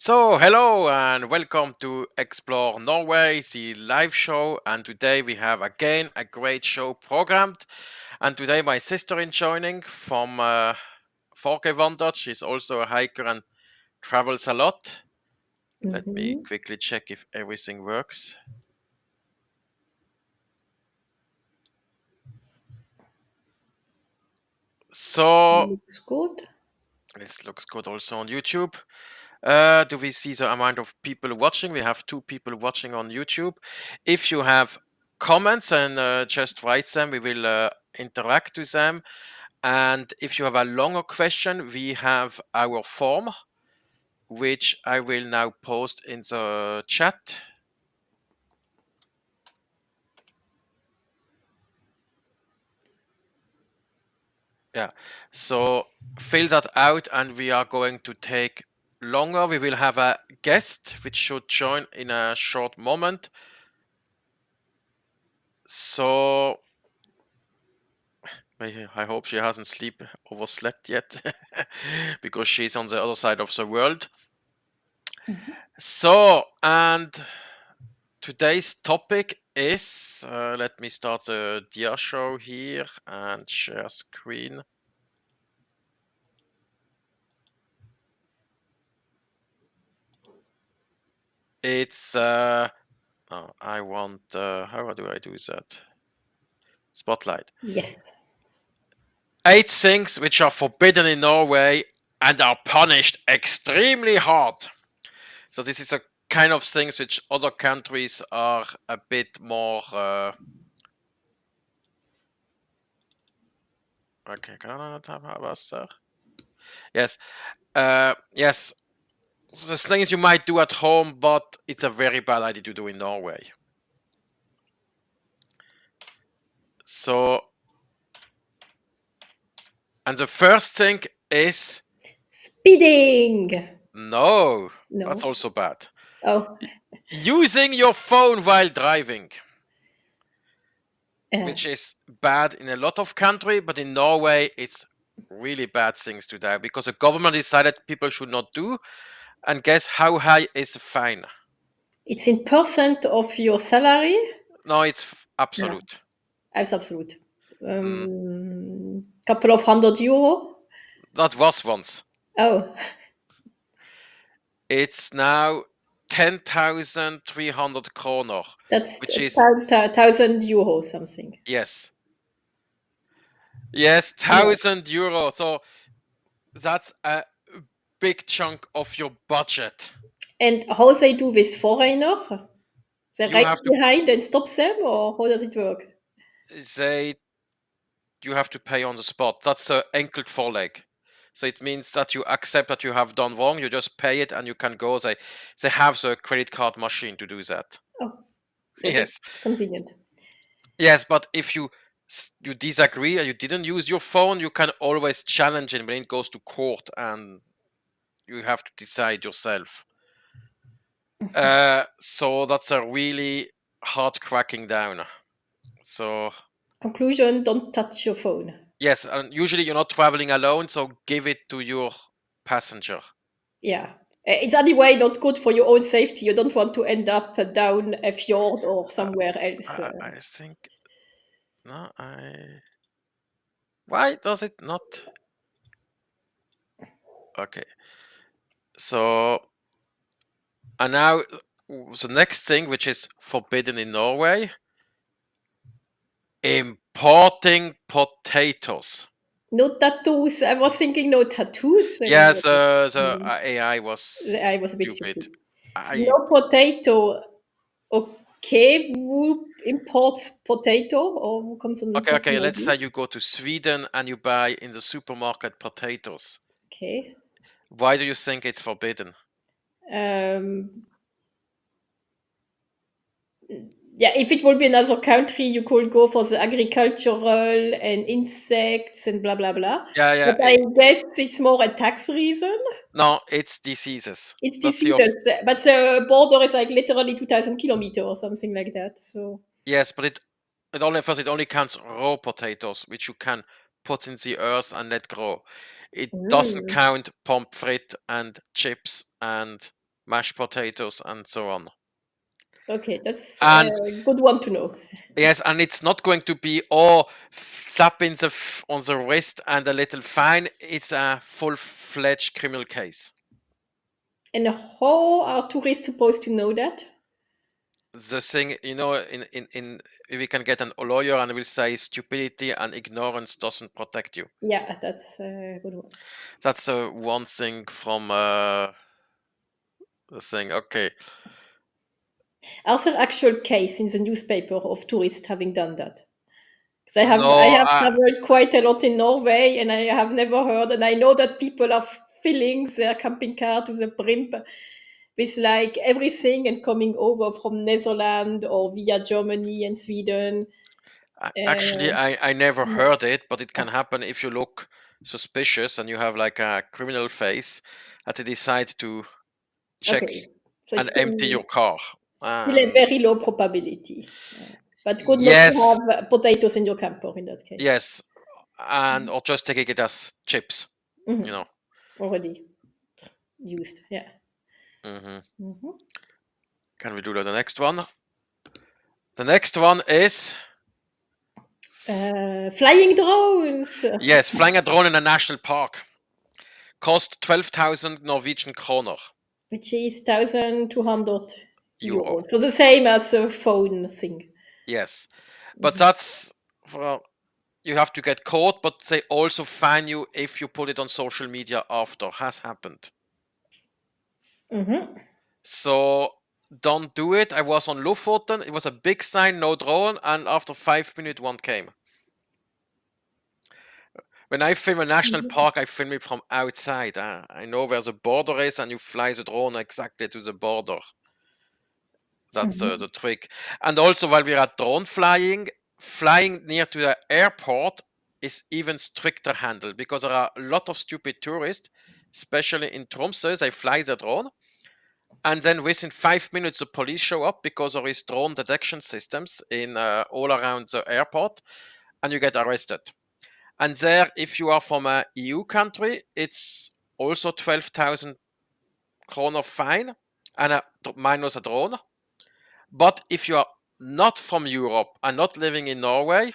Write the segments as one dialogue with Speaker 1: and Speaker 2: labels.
Speaker 1: So, hello and welcome to Explore Norway, the live show. And today we have again a great show programmed. And today my sister is joining from Folkewandert. She's also a hiker and travels a lot. Let me
Speaker 2: Mhm.
Speaker 1: quickly check if everything works. So,
Speaker 2: Looks good.
Speaker 1: this looks good also on YouTube. Do we see the amount of people watching? We have 2 people watching on YouTube. If you have comments and just write them, we will interact with them. And if you have a longer question, we have our form, which I will now post in the chat. Yeah, so fill that out and we are going to take longer. We will have a guest which should join in a short moment. So I hope she hasn't overslept yet because she's on the other side of the world.
Speaker 2: Mhm.
Speaker 1: So, and today's topic is let me start the dia show here and share screen. It's I want how do I do that? Spotlight.
Speaker 2: Yes.
Speaker 1: 8 things which are forbidden in Norway and are punished extremely hard. So this is a kind of things which other countries are a bit more. Okay, can I not have Wasser? Yes, yes. So there's things you might do at home, but it's a very bad idea to do in Norway. So, and the first thing is
Speaker 2: Speeding.
Speaker 1: no, that's
Speaker 2: No.
Speaker 1: also bad.
Speaker 2: Oh.
Speaker 1: Using your phone while driving,
Speaker 2: Uh,
Speaker 1: which is bad in a lot of country, but in Norway it's really bad things to do because the government decided people should not do. And guess how high is the fine?
Speaker 2: it's in percent of your salary.
Speaker 1: No, it's
Speaker 2: Yeah,
Speaker 1: absolute.
Speaker 2: that's absolute.
Speaker 1: Mm,
Speaker 2: Couple of €100.
Speaker 1: that was once.
Speaker 2: Oh,
Speaker 1: It's now 10,300 kroner,
Speaker 2: that's
Speaker 1: which is
Speaker 2: €1,000 something.
Speaker 1: yes, yes,
Speaker 2: Yeah.
Speaker 1: 1,000 euro. So that's a big chunk of your budget.
Speaker 2: And how they do with foreigner? They
Speaker 1: You
Speaker 2: ride
Speaker 1: have to
Speaker 2: behind and stop them, or how does it work?
Speaker 1: say you have to pay on the spot. That's a enkelt foreleg. So it means that you accept that you have done wrong. You just pay it and you can go. They have the credit card machine to do that.
Speaker 2: Oh, that's
Speaker 1: Yes,
Speaker 2: convenient.
Speaker 1: yes. But if you disagree and you didn't use your phone, you can always challenge it when it goes to court, and you have to decide yourself. So that's a really hard cracking down. So
Speaker 2: Conclusion: don't touch your phone.
Speaker 1: yes, and usually you're not traveling alone, so give it to your passenger.
Speaker 2: Yeah. It's anyway not good for your own safety. You don't want to end up down a fjord or
Speaker 1: Uh,
Speaker 2: somewhere else.
Speaker 1: I think no. I why does it not? Okay, so and now the next thing, which is forbidden in Norway, importing potatoes.
Speaker 2: No tattoos. I was thinking no tattoos.
Speaker 1: Yes, the
Speaker 2: Mm,
Speaker 1: AI was
Speaker 2: I was a bit
Speaker 1: stupid.
Speaker 2: stupid.
Speaker 1: I
Speaker 2: No potato. Okay, who imports potato? Or who comes on
Speaker 1: okay.
Speaker 2: something like
Speaker 1: Let's say
Speaker 2: this?
Speaker 1: you go to Sweden and you buy in the supermarket potatoes.
Speaker 2: Okay.
Speaker 1: Why do you think it's forbidden?
Speaker 2: Um, yeah, if it would be another country, you could go for the agricultural and insects and blah blah blah.
Speaker 1: Yeah, yeah.
Speaker 2: But I guess it's more a tax reason.
Speaker 1: No, it's diseases.
Speaker 2: It's
Speaker 1: That's
Speaker 2: diseases, but the border is like literally 2,000 kilometers or something like that. So
Speaker 1: yes, but it only counts raw potatoes, which you can put in the earth and let grow. It doesn't
Speaker 2: mm,
Speaker 1: count pommes frites and chips and mashed potatoes, and so on.
Speaker 2: Okay, that's a
Speaker 1: And
Speaker 2: good one to know.
Speaker 1: yes, and it's not going to be slap in on the wrist and a little fine. It's a full-fledged criminal case.
Speaker 2: And how are tourists supposed to know that?
Speaker 1: The thing, in we can get a lawyer and will say stupidity and ignorance doesn't protect you.
Speaker 2: Yeah, that's a good one.
Speaker 1: That's one thing from the thing. Okay.
Speaker 2: Are there actual case in the newspaper of tourists having done that? Because I
Speaker 1: No,
Speaker 2: have traveled quite a lot in Norway, and I have never heard. And I know that people are filling their camping car to the brim with like everything and coming over from Netherlands or via Germany and Sweden.
Speaker 1: actually,
Speaker 2: Uh,
Speaker 1: I never
Speaker 2: no.
Speaker 1: heard it, but it can happen if you look suspicious and you have like a criminal face, that they decide to check
Speaker 2: Okay, so it's
Speaker 1: and empty your car.
Speaker 2: still a
Speaker 1: And
Speaker 2: very low probability. But good not to
Speaker 1: yes,
Speaker 2: have potatoes in your camper in that case.
Speaker 1: yes, and or just taking it as chips. You
Speaker 2: Mhm.
Speaker 1: know.
Speaker 2: Already used, yeah.
Speaker 1: hmm
Speaker 2: Mhm.
Speaker 1: Can we do the next one? The next one is
Speaker 2: Flying drones,
Speaker 1: yes, flying a drone in a national park. Cost 12,000 Norwegian kroner.
Speaker 2: which is 1,200
Speaker 1: Euro.
Speaker 2: euros. So the same as a phone thing.
Speaker 1: Yes. But that's for you have to get caught, but they also fine you if you put it on social media after has happened.
Speaker 2: Mhm.
Speaker 1: So don't do it. I was on Lofoten. It was a big sign, no drone, and after 5 minutes, one came. When I film a national park, I film it from outside. I know where the border is, and you fly the drone exactly to the border. That's
Speaker 2: Mhm.
Speaker 1: the trick. And also, while we're at drone flying near to the airport is even stricter handled because there are a lot of stupid tourists, especially in Tromsø. They fly the drone, and then within 5 minutes, the police show up because there is drone detection systems in all around the airport, and you get arrested. And there, if you are from a EU country, it's also 12,000 kroner fine and minus a drone. But if you are not from Europe and not living in Norway,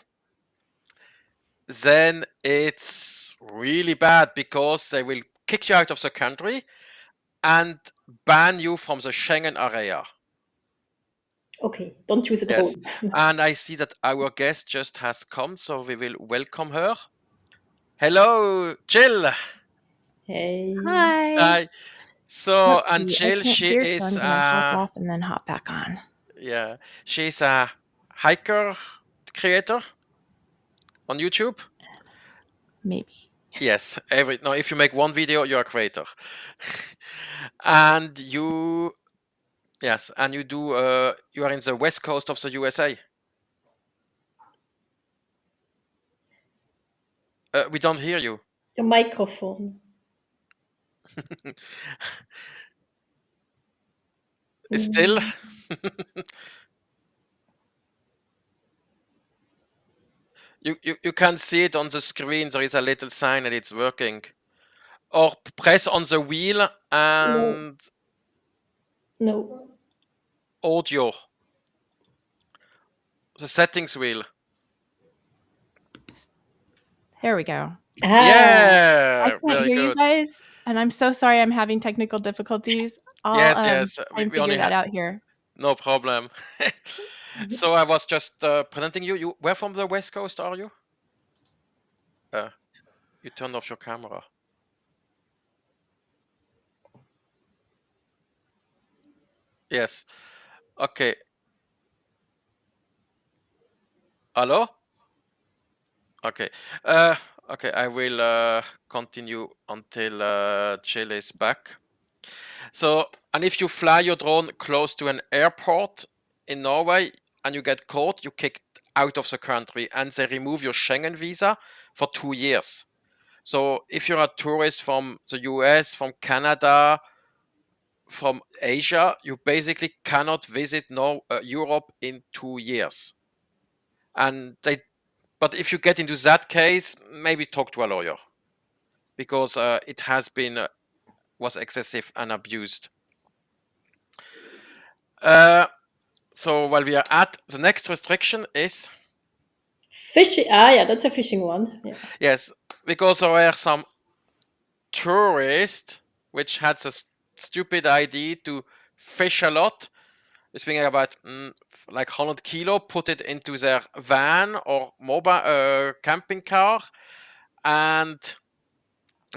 Speaker 1: then it's really bad because they will kick you out of the country and ban you from the Schengen area.
Speaker 2: Okay, don't use a
Speaker 1: Yes.
Speaker 2: drone.
Speaker 1: And I see that our guest just has come, so we will welcome her. Hello, Jill.
Speaker 2: Hey.
Speaker 3: Hi.
Speaker 1: Hi. So,
Speaker 3: Let's
Speaker 1: and
Speaker 3: see. I
Speaker 1: Jill,
Speaker 3: can't
Speaker 1: she
Speaker 3: hear, so
Speaker 1: is
Speaker 3: I'm gonna hop off and then hop back on.
Speaker 1: yeah, she's a hiker creator on YouTube.
Speaker 3: Maybe.
Speaker 1: Yes, no, if you make one video, you're a creator. And you yes, and you do you are in the west coast of the USA. We don't hear you.
Speaker 2: Your microphone.
Speaker 1: Still? You can see it on the screen. There is a little sign and it's working. Or press on the wheel
Speaker 2: No,
Speaker 1: and
Speaker 2: no.
Speaker 1: audio. The settings wheel.
Speaker 3: There we go.
Speaker 2: Ah,
Speaker 3: I
Speaker 1: Yeah,
Speaker 3: can't
Speaker 1: very
Speaker 3: hear you
Speaker 1: good.
Speaker 3: guys, and I'm so sorry I'm having technical difficulties. I'll
Speaker 1: Yes, yes.
Speaker 3: try and
Speaker 1: We
Speaker 3: figure
Speaker 1: only
Speaker 3: that
Speaker 1: have
Speaker 3: out here.
Speaker 1: no problem. So I was just presenting you. You where from the west coast are you? Uh, you turned off your camera. Yes. Okay. Hello? Okay. Uh, okay, I will continue until Jill is back. So, and if you fly your drone close to an airport in Norway and you get caught, you kicked out of the country and they remove your Schengen visa for 2 years. So, if you're a tourist from the US, from Canada, from Asia, you basically cannot visit Europe in 2 years. And but if you get into that case, maybe talk to a lawyer because it has been was excessive and abused. So while we are at the next restriction is
Speaker 2: Fishing. Ah, yeah, that's a fishing one. Yeah.
Speaker 1: yes, because there were some tourists which had the stupid idea to fish a lot. We're speaking about like 100 kilo, put it into their van or mobile camping car, and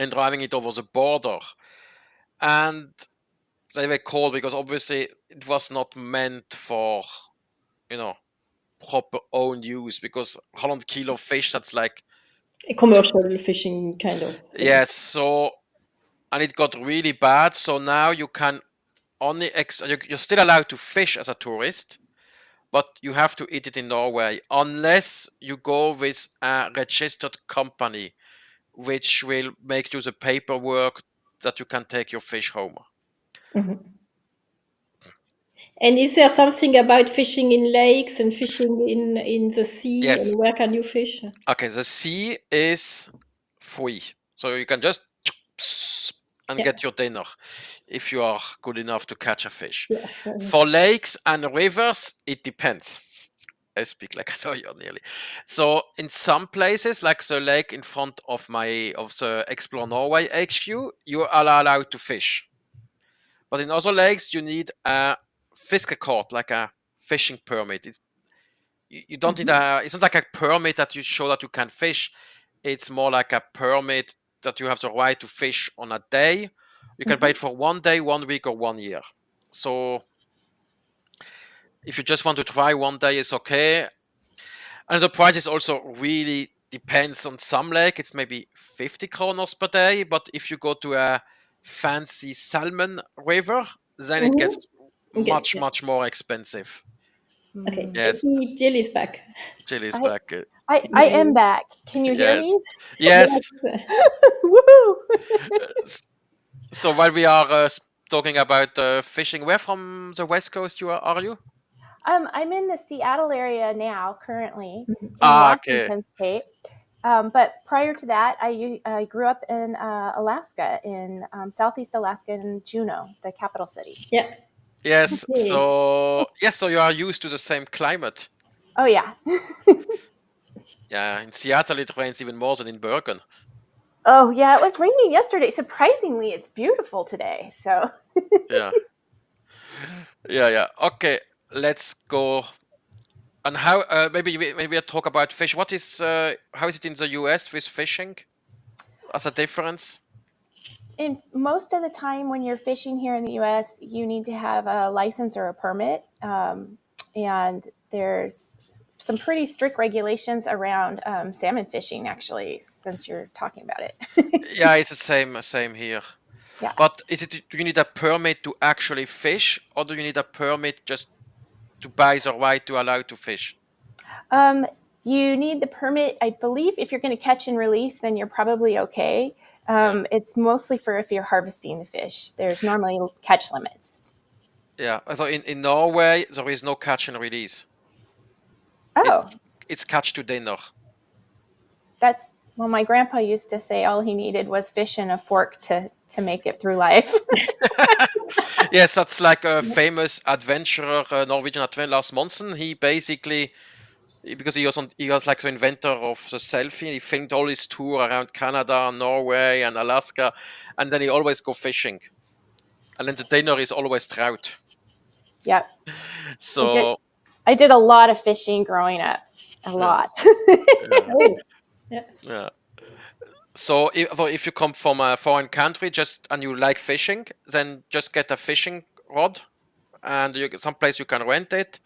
Speaker 1: driving it over the border. And they were called because obviously it was not meant for, you know, proper own use, because 100 kilo fish, that's like,
Speaker 2: A commercial fishing kind of thing.
Speaker 1: yes, so, and it got really bad. So now you can only, you're still allowed to fish as a tourist, but you have to eat it in Norway unless you go with a registered company, which will make you the paperwork that you can take your fish home.
Speaker 2: And is there something about fishing in lakes and fishing in the sea?
Speaker 1: Yes.
Speaker 2: And where can you fish?
Speaker 1: Okay, the sea is free. So you can just and
Speaker 2: Yeah.
Speaker 1: get your dinner if you are good enough to catch a fish.
Speaker 2: Yeah.
Speaker 1: For lakes and rivers, it depends. I speak like a lawyer nearly. So in some places, like the lake in front of the Explore Norway HQ, you are allowed to fish. But in other lakes, you need a fiskekort, like a fishing permit. You don't need it's not like a permit that you show that you can fish. It's more like a permit that you have the right to fish on a day. You can pay it for 1 day, 1 week, or 1 year. So if you just want to try 1 day, it's okay. And the price is also really depends on some lake. It's maybe 50 kronos per day. But if you go to a fancy salmon river, then it gets much, much more expensive.
Speaker 2: Okay.
Speaker 1: Yes.
Speaker 2: Jill is back.
Speaker 1: Jill is back.
Speaker 3: I am back. Can you hear
Speaker 1: Yes.
Speaker 3: me?
Speaker 1: Yes.
Speaker 3: Woohoo!
Speaker 1: So while we are talking about fishing, where from the West Coast are you?
Speaker 3: I'm in the Seattle area now, currently in
Speaker 1: Okay.
Speaker 3: Washington State. But prior to that, I grew up in Alaska, in Southeast Alaska, in Juneau, the capital city.
Speaker 2: Yeah.
Speaker 1: Yes.
Speaker 2: Okay.
Speaker 1: So you are used to the same climate.
Speaker 3: Oh yeah.
Speaker 1: Yeah. In Seattle, it rains even more than in Bergen.
Speaker 3: Oh yeah, it was raining yesterday. Surprisingly, it's beautiful today. So
Speaker 1: Yeah. Yeah. Okay. Let's go. And how? Maybe we talk about fish. What is? How is it in the US with fishing? As a difference?
Speaker 3: in most of the time when you're fishing here in the US, you need to have a license or a permit. And there's some pretty strict regulations around salmon fishing, actually, since you're talking about it.
Speaker 1: Yeah, it's the same here.
Speaker 3: Yeah.
Speaker 1: But do you need a permit to actually fish, or do you need a permit just to buy the right to allow to fish?
Speaker 3: You need the permit, I believe. If you're going to catch and release, then you're probably okay. It's mostly for if you're harvesting the fish. There's normally catch limits.
Speaker 1: Yeah, I thought in Norway there is no catch and release.
Speaker 3: Oh,
Speaker 1: It's catch to dinner.
Speaker 3: well, my grandpa used to say all he needed was fish and a fork to make it through life.
Speaker 1: Yes, that's like a famous adventurer, Norwegian adventurer, Lars Monsen. He basically, because he was like the inventor of the selfie. He filmed all his tour around Canada, Norway, and Alaska, and then he always go fishing, and then the dinner is always trout.
Speaker 3: Yep.
Speaker 1: So
Speaker 3: I did a lot of fishing growing up. A lot.
Speaker 1: Yeah. So if you come from a foreign country and you like fishing, then just get a fishing rod, and some place you can rent it,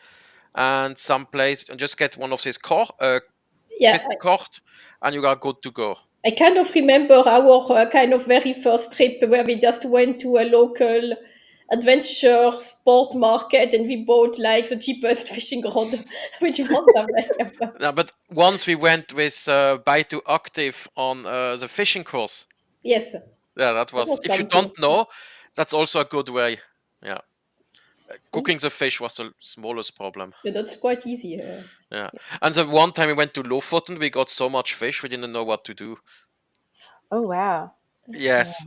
Speaker 1: and some place just get one of these fishing cord, and you are good to go.
Speaker 2: I kind of remember our kind of very first trip where we just went to a local adventure sport market and we bought like the cheapest fishing rod, which was available.
Speaker 1: No, but once we went with Bite to Active on the fishing course.
Speaker 2: Yes.
Speaker 1: Yeah, that was. If you don't know, that's also a good way. Yeah. Cooking the fish was the smallest problem.
Speaker 2: Yeah, that's quite easy.
Speaker 1: Yeah. And the one time we went to Lofoten, we got so much fish we didn't know what to do.
Speaker 3: Oh wow.
Speaker 1: Yes.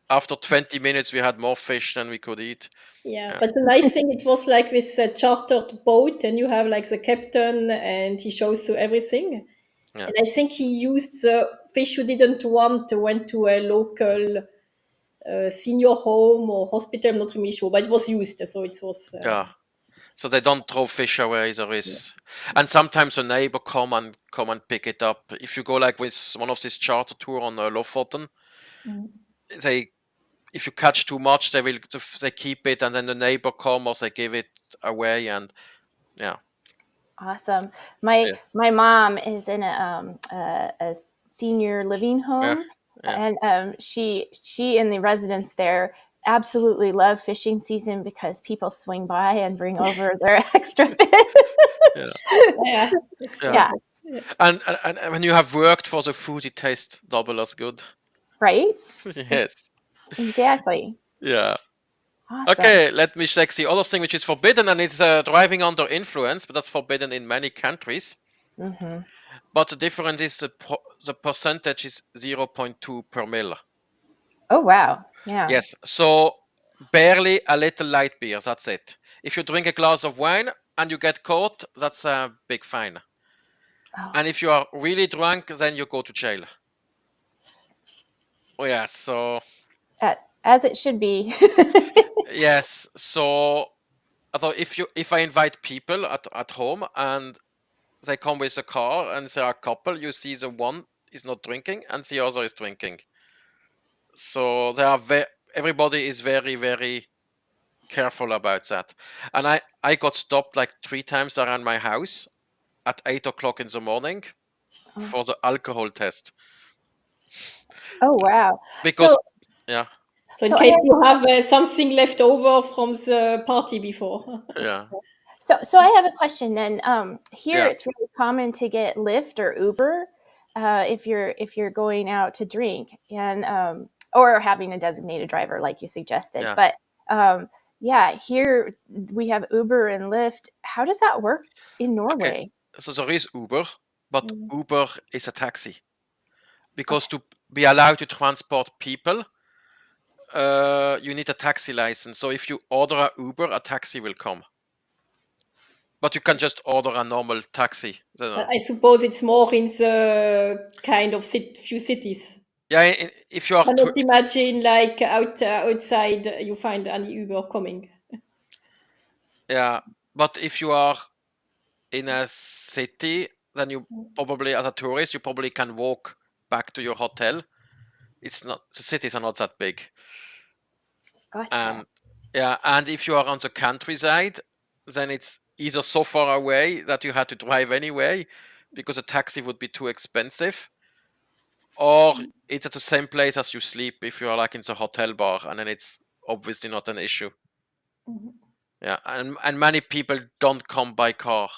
Speaker 1: after 20 minutes, we had more fish than we could eat.
Speaker 2: Yeah,
Speaker 1: Yeah.
Speaker 2: but the nice thing, it was like this chartered boat, and you have like the captain, and he shows you everything.
Speaker 1: Yeah.
Speaker 2: And I think he used the fish you didn't want, went to a local senior home or hospital. I'm not really sure, but it was used, so it was.
Speaker 1: Yeah. So they don't throw fish away. There is, and sometimes a neighbor come and pick it up. If you go like with one of these charter tour on Lofoten, they, if you catch too much, they keep it, and then the neighbor come or they give it away, and yeah.
Speaker 3: Awesome. My mom is in a senior living home, and she and the residents there absolutely love fishing season because people swing by and bring over their extra fish.
Speaker 2: Yeah.
Speaker 1: And when you have worked for the food, it tastes double as good.
Speaker 3: Right?
Speaker 1: Yes.
Speaker 3: Exactly.
Speaker 1: Yeah.
Speaker 3: Awesome.
Speaker 1: Okay, let me check the other thing which is forbidden, and it's driving under influence, but that's forbidden in many countries.
Speaker 3: Mm-hmm.
Speaker 1: But the difference is the percentage is 0.2 per mil.
Speaker 3: Oh, wow. Yeah.
Speaker 1: Yes, so barely a little light beer, that's it. If you drink a glass of wine and you get caught, that's a big fine.
Speaker 3: Oh.
Speaker 1: And if you are really drunk, then you go to jail. Oh yeah, so
Speaker 3: as it should be.
Speaker 1: yes, so if I invite people at home and they come with a car and they are a couple, you see the one is not drinking and the other is drinking. So they are everybody is very, very careful about that. And I got stopped like 3 times around my house at 8 o'clock in the morning for the alcohol test.
Speaker 3: Oh, wow.
Speaker 1: Because, yeah.
Speaker 2: So in case you have something left over from the party before.
Speaker 1: Yeah.
Speaker 3: So I have a question then. Here
Speaker 1: Yeah.
Speaker 3: it's really common to get Lyft or Uber if you're going out to drink and or having a designated driver like you suggested.
Speaker 1: Yeah.
Speaker 3: But here we have Uber and Lyft. How does that work in Norway?
Speaker 1: Okay. So there is Uber, but Uber is a taxi. Because to be allowed to transport people, you need a taxi license. So if you order a Uber, a taxi will come. But you can just order a normal taxi.
Speaker 2: I suppose it's more in the kind of few cities.
Speaker 1: Yeah, if you are...
Speaker 2: I cannot imagine like outside you find an Uber coming.
Speaker 1: Yeah, but if you are in a city, then you probably, as a tourist, you probably can walk back to your hotel. It's not, the cities are not that big.
Speaker 3: Gotcha.
Speaker 1: And if you are on the countryside, then it's either so far away that you had to drive anyway because a taxi would be too expensive, or it's at the same place as you sleep if you are like in the hotel bar, and then it's obviously not an issue. Yeah, and many people don't come by car.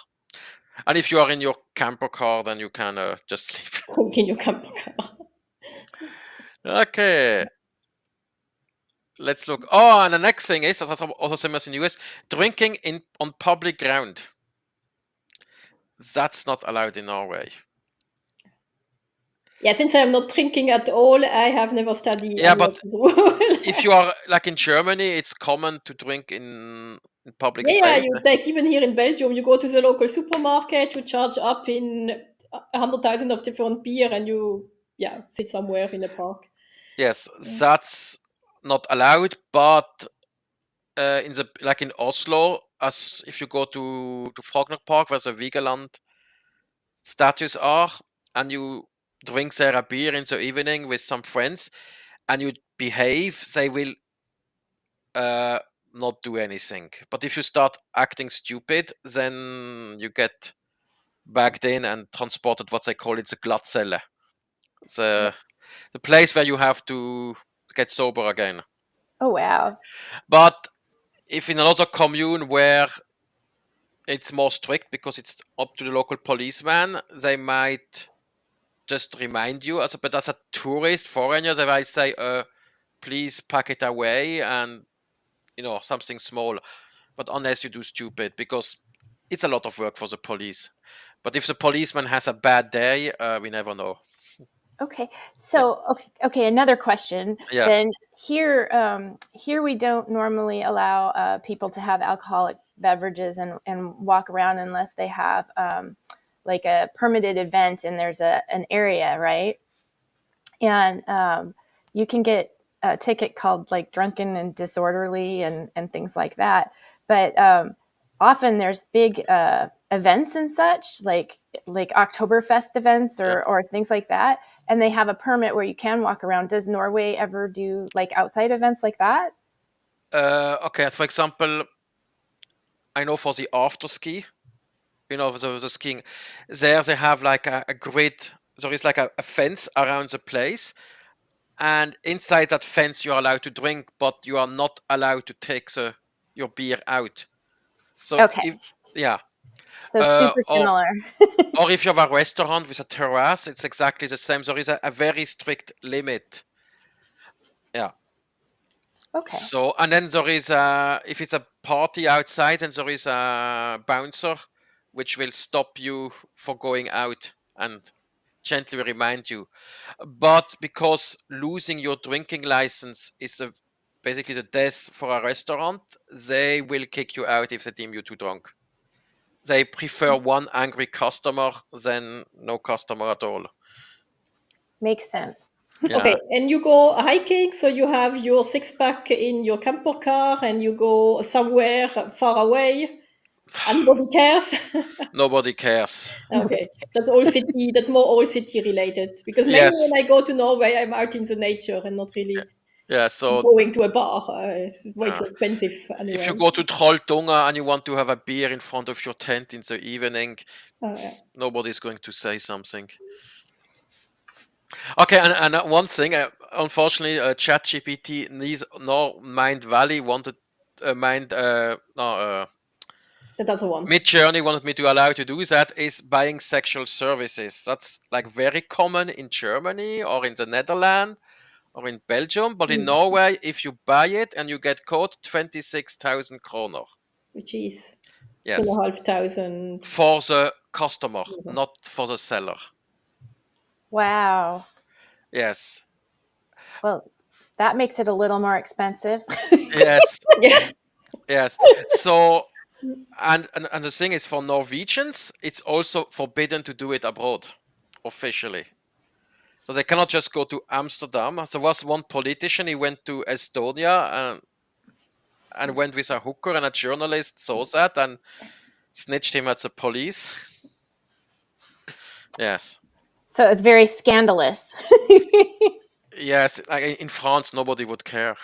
Speaker 1: And if you are in your camper car, then you can just sleep.
Speaker 2: In your camper car.
Speaker 1: Okay. Let's look. Oh, and the next thing is, that's also same as in the US, drinking on public ground. That's not allowed in Norway.
Speaker 2: Yeah, since I'm not drinking at all, I have never studied.
Speaker 1: Yeah, but if you are like in Germany, it's common to drink in public space.
Speaker 2: Yeah, like even here in Belgium, you go to the local supermarket, you charge up in 100,000 of different beer, and you sit somewhere in the park.
Speaker 1: Yes, that's not allowed, but in Oslo, as if you go to Frogner Park, where the Vigeland statues are, and you drink there a beer in the evening with some friends, and you behave, they will not do anything. But if you start acting stupid, then you get bagged in and transported, what they call it, the glattcelle. The place where you have to get sober again.
Speaker 3: Oh, wow.
Speaker 1: But if in another commune where it's more strict because it's up to the local policeman, they might just remind you. But as a tourist, foreigner, they might say, please pack it away and, something small. But unless you do stupid, because it's a lot of work for the police. But if the policeman has a bad day, we never know.
Speaker 3: Okay. So, okay. Another question.
Speaker 1: Yeah.
Speaker 3: Then here we don't normally allow people to have alcoholic beverages and walk around unless they have like a permitted event and there's an area, right? And you can get a ticket called like drunken and disorderly and things like that. But often there's big events and such like Oktoberfest events or things like that. And they have a permit where you can walk around. Does Norway ever do like outside events like that?
Speaker 1: Okay, for example, I know for the after ski, the skiing, there they have like a grid. There is like a fence around the place, and inside that fence you are allowed to drink, but you are not allowed to take your beer out. So
Speaker 3: Okay.
Speaker 1: yeah,
Speaker 3: So super
Speaker 1: or
Speaker 3: similar.
Speaker 1: or if you have a restaurant with a terrace, it's exactly the same. There is a very strict limit. Yeah.
Speaker 3: Okay.
Speaker 1: So, and then there is if it's a party outside, then there is a bouncer which will stop you for going out and gently remind you. But because losing your drinking license is basically the death for a restaurant, they will kick you out if they deem you too drunk. They prefer one angry customer than no customer at all.
Speaker 3: Makes sense.
Speaker 1: Yeah.
Speaker 2: Okay, and you go hiking, so you have your six-pack in your camper car and you go somewhere far away and nobody cares.
Speaker 1: Nobody cares.
Speaker 2: Okay, that's all city. That's more all city related because mainly
Speaker 1: Yes.
Speaker 2: when I go to Norway, I'm out in the nature and not really
Speaker 1: Yeah. So
Speaker 2: going to a bar. It's way too
Speaker 1: uh,
Speaker 2: expensive
Speaker 1: if you
Speaker 2: anyway.
Speaker 1: go to Trolltunga and you want to have a beer in front of your tent in the evening,
Speaker 2: Yeah.
Speaker 1: nobody's going to say something. Okay, and one thing, unfortunately, ChatGPT needs nor Mind Valley wanted Mind no
Speaker 2: The other one,
Speaker 1: Midjourney wanted me to allow to do that is buying sexual services. That's like very common in Germany or in the Netherlands or in Belgium, but in Norway, if you buy it and you get caught, 26,000 kroner.
Speaker 2: which is
Speaker 1: Yes,
Speaker 2: 2,500.
Speaker 1: for the customer, not for the seller.
Speaker 3: Wow.
Speaker 1: Yes,
Speaker 3: Well, that makes it a little more expensive.
Speaker 1: yes,
Speaker 2: Yeah.
Speaker 1: yes. So, and the thing is, for Norwegians, it's also forbidden to do it abroad, officially. So they cannot just go to Amsterdam. There was one politician, he went to Estonia and went with a hooker, and a journalist saw that and snitched him at the police. Yes.
Speaker 3: So it's very scandalous.
Speaker 1: Yes, in France, nobody would care.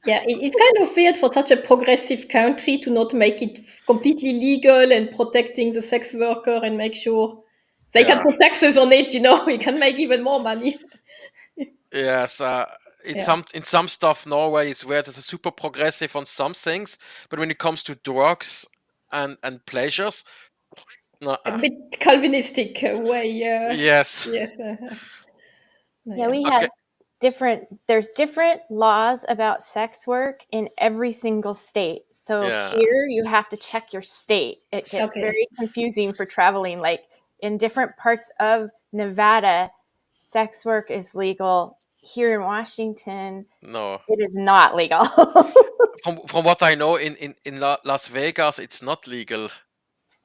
Speaker 2: Yeah, it's kind of weird for such a progressive country to not make it completely legal and protecting the sex worker and make sure they can
Speaker 1: Yeah.
Speaker 2: put taxes on it, you can make even more money.
Speaker 1: Yes, in some stuff, Norway is where there's a super progressive on some things, but when it comes to drugs and pleasures,
Speaker 2: A bit Calvinistic way.
Speaker 1: yes,
Speaker 2: Yes.
Speaker 3: Yeah, we
Speaker 1: okay,
Speaker 3: had there's different laws about sex work in every single state. So
Speaker 1: yeah,
Speaker 3: here you have to check your state. It gets
Speaker 2: Okay.
Speaker 3: very confusing for traveling. Like in different parts of Nevada, sex work is legal. Here in Washington,
Speaker 1: no.
Speaker 3: it is not legal.
Speaker 1: From what I know, in Las Vegas, it's not legal.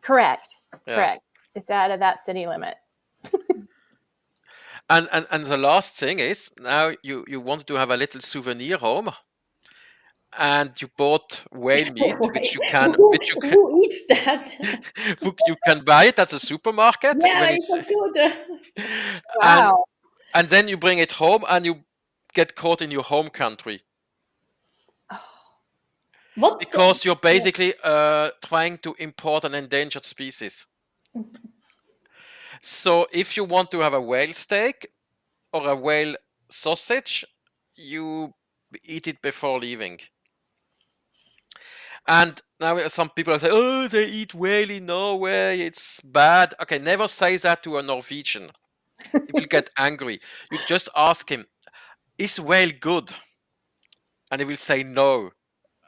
Speaker 3: Correct.
Speaker 1: Yeah.
Speaker 3: Correct. It's out of that city limit.
Speaker 1: And the last thing is now you wanted to have a little souvenir home, and you bought whale meat, which you can
Speaker 2: Who eats that?
Speaker 1: you can buy it at the supermarket
Speaker 2: Yeah,
Speaker 1: when
Speaker 2: it's
Speaker 1: it's
Speaker 2: so good.
Speaker 1: and
Speaker 3: Wow.
Speaker 1: and then you bring it home and you get caught in your home country
Speaker 2: What?
Speaker 1: because you're basically trying to import an endangered species. So if you want to have a whale steak or a whale sausage, you eat it before leaving. And now some people say, "Oh, they eat whale in Norway. It's bad." Okay, never say that to a Norwegian. He will get angry. You just ask him, "Is whale good?" And he will say no.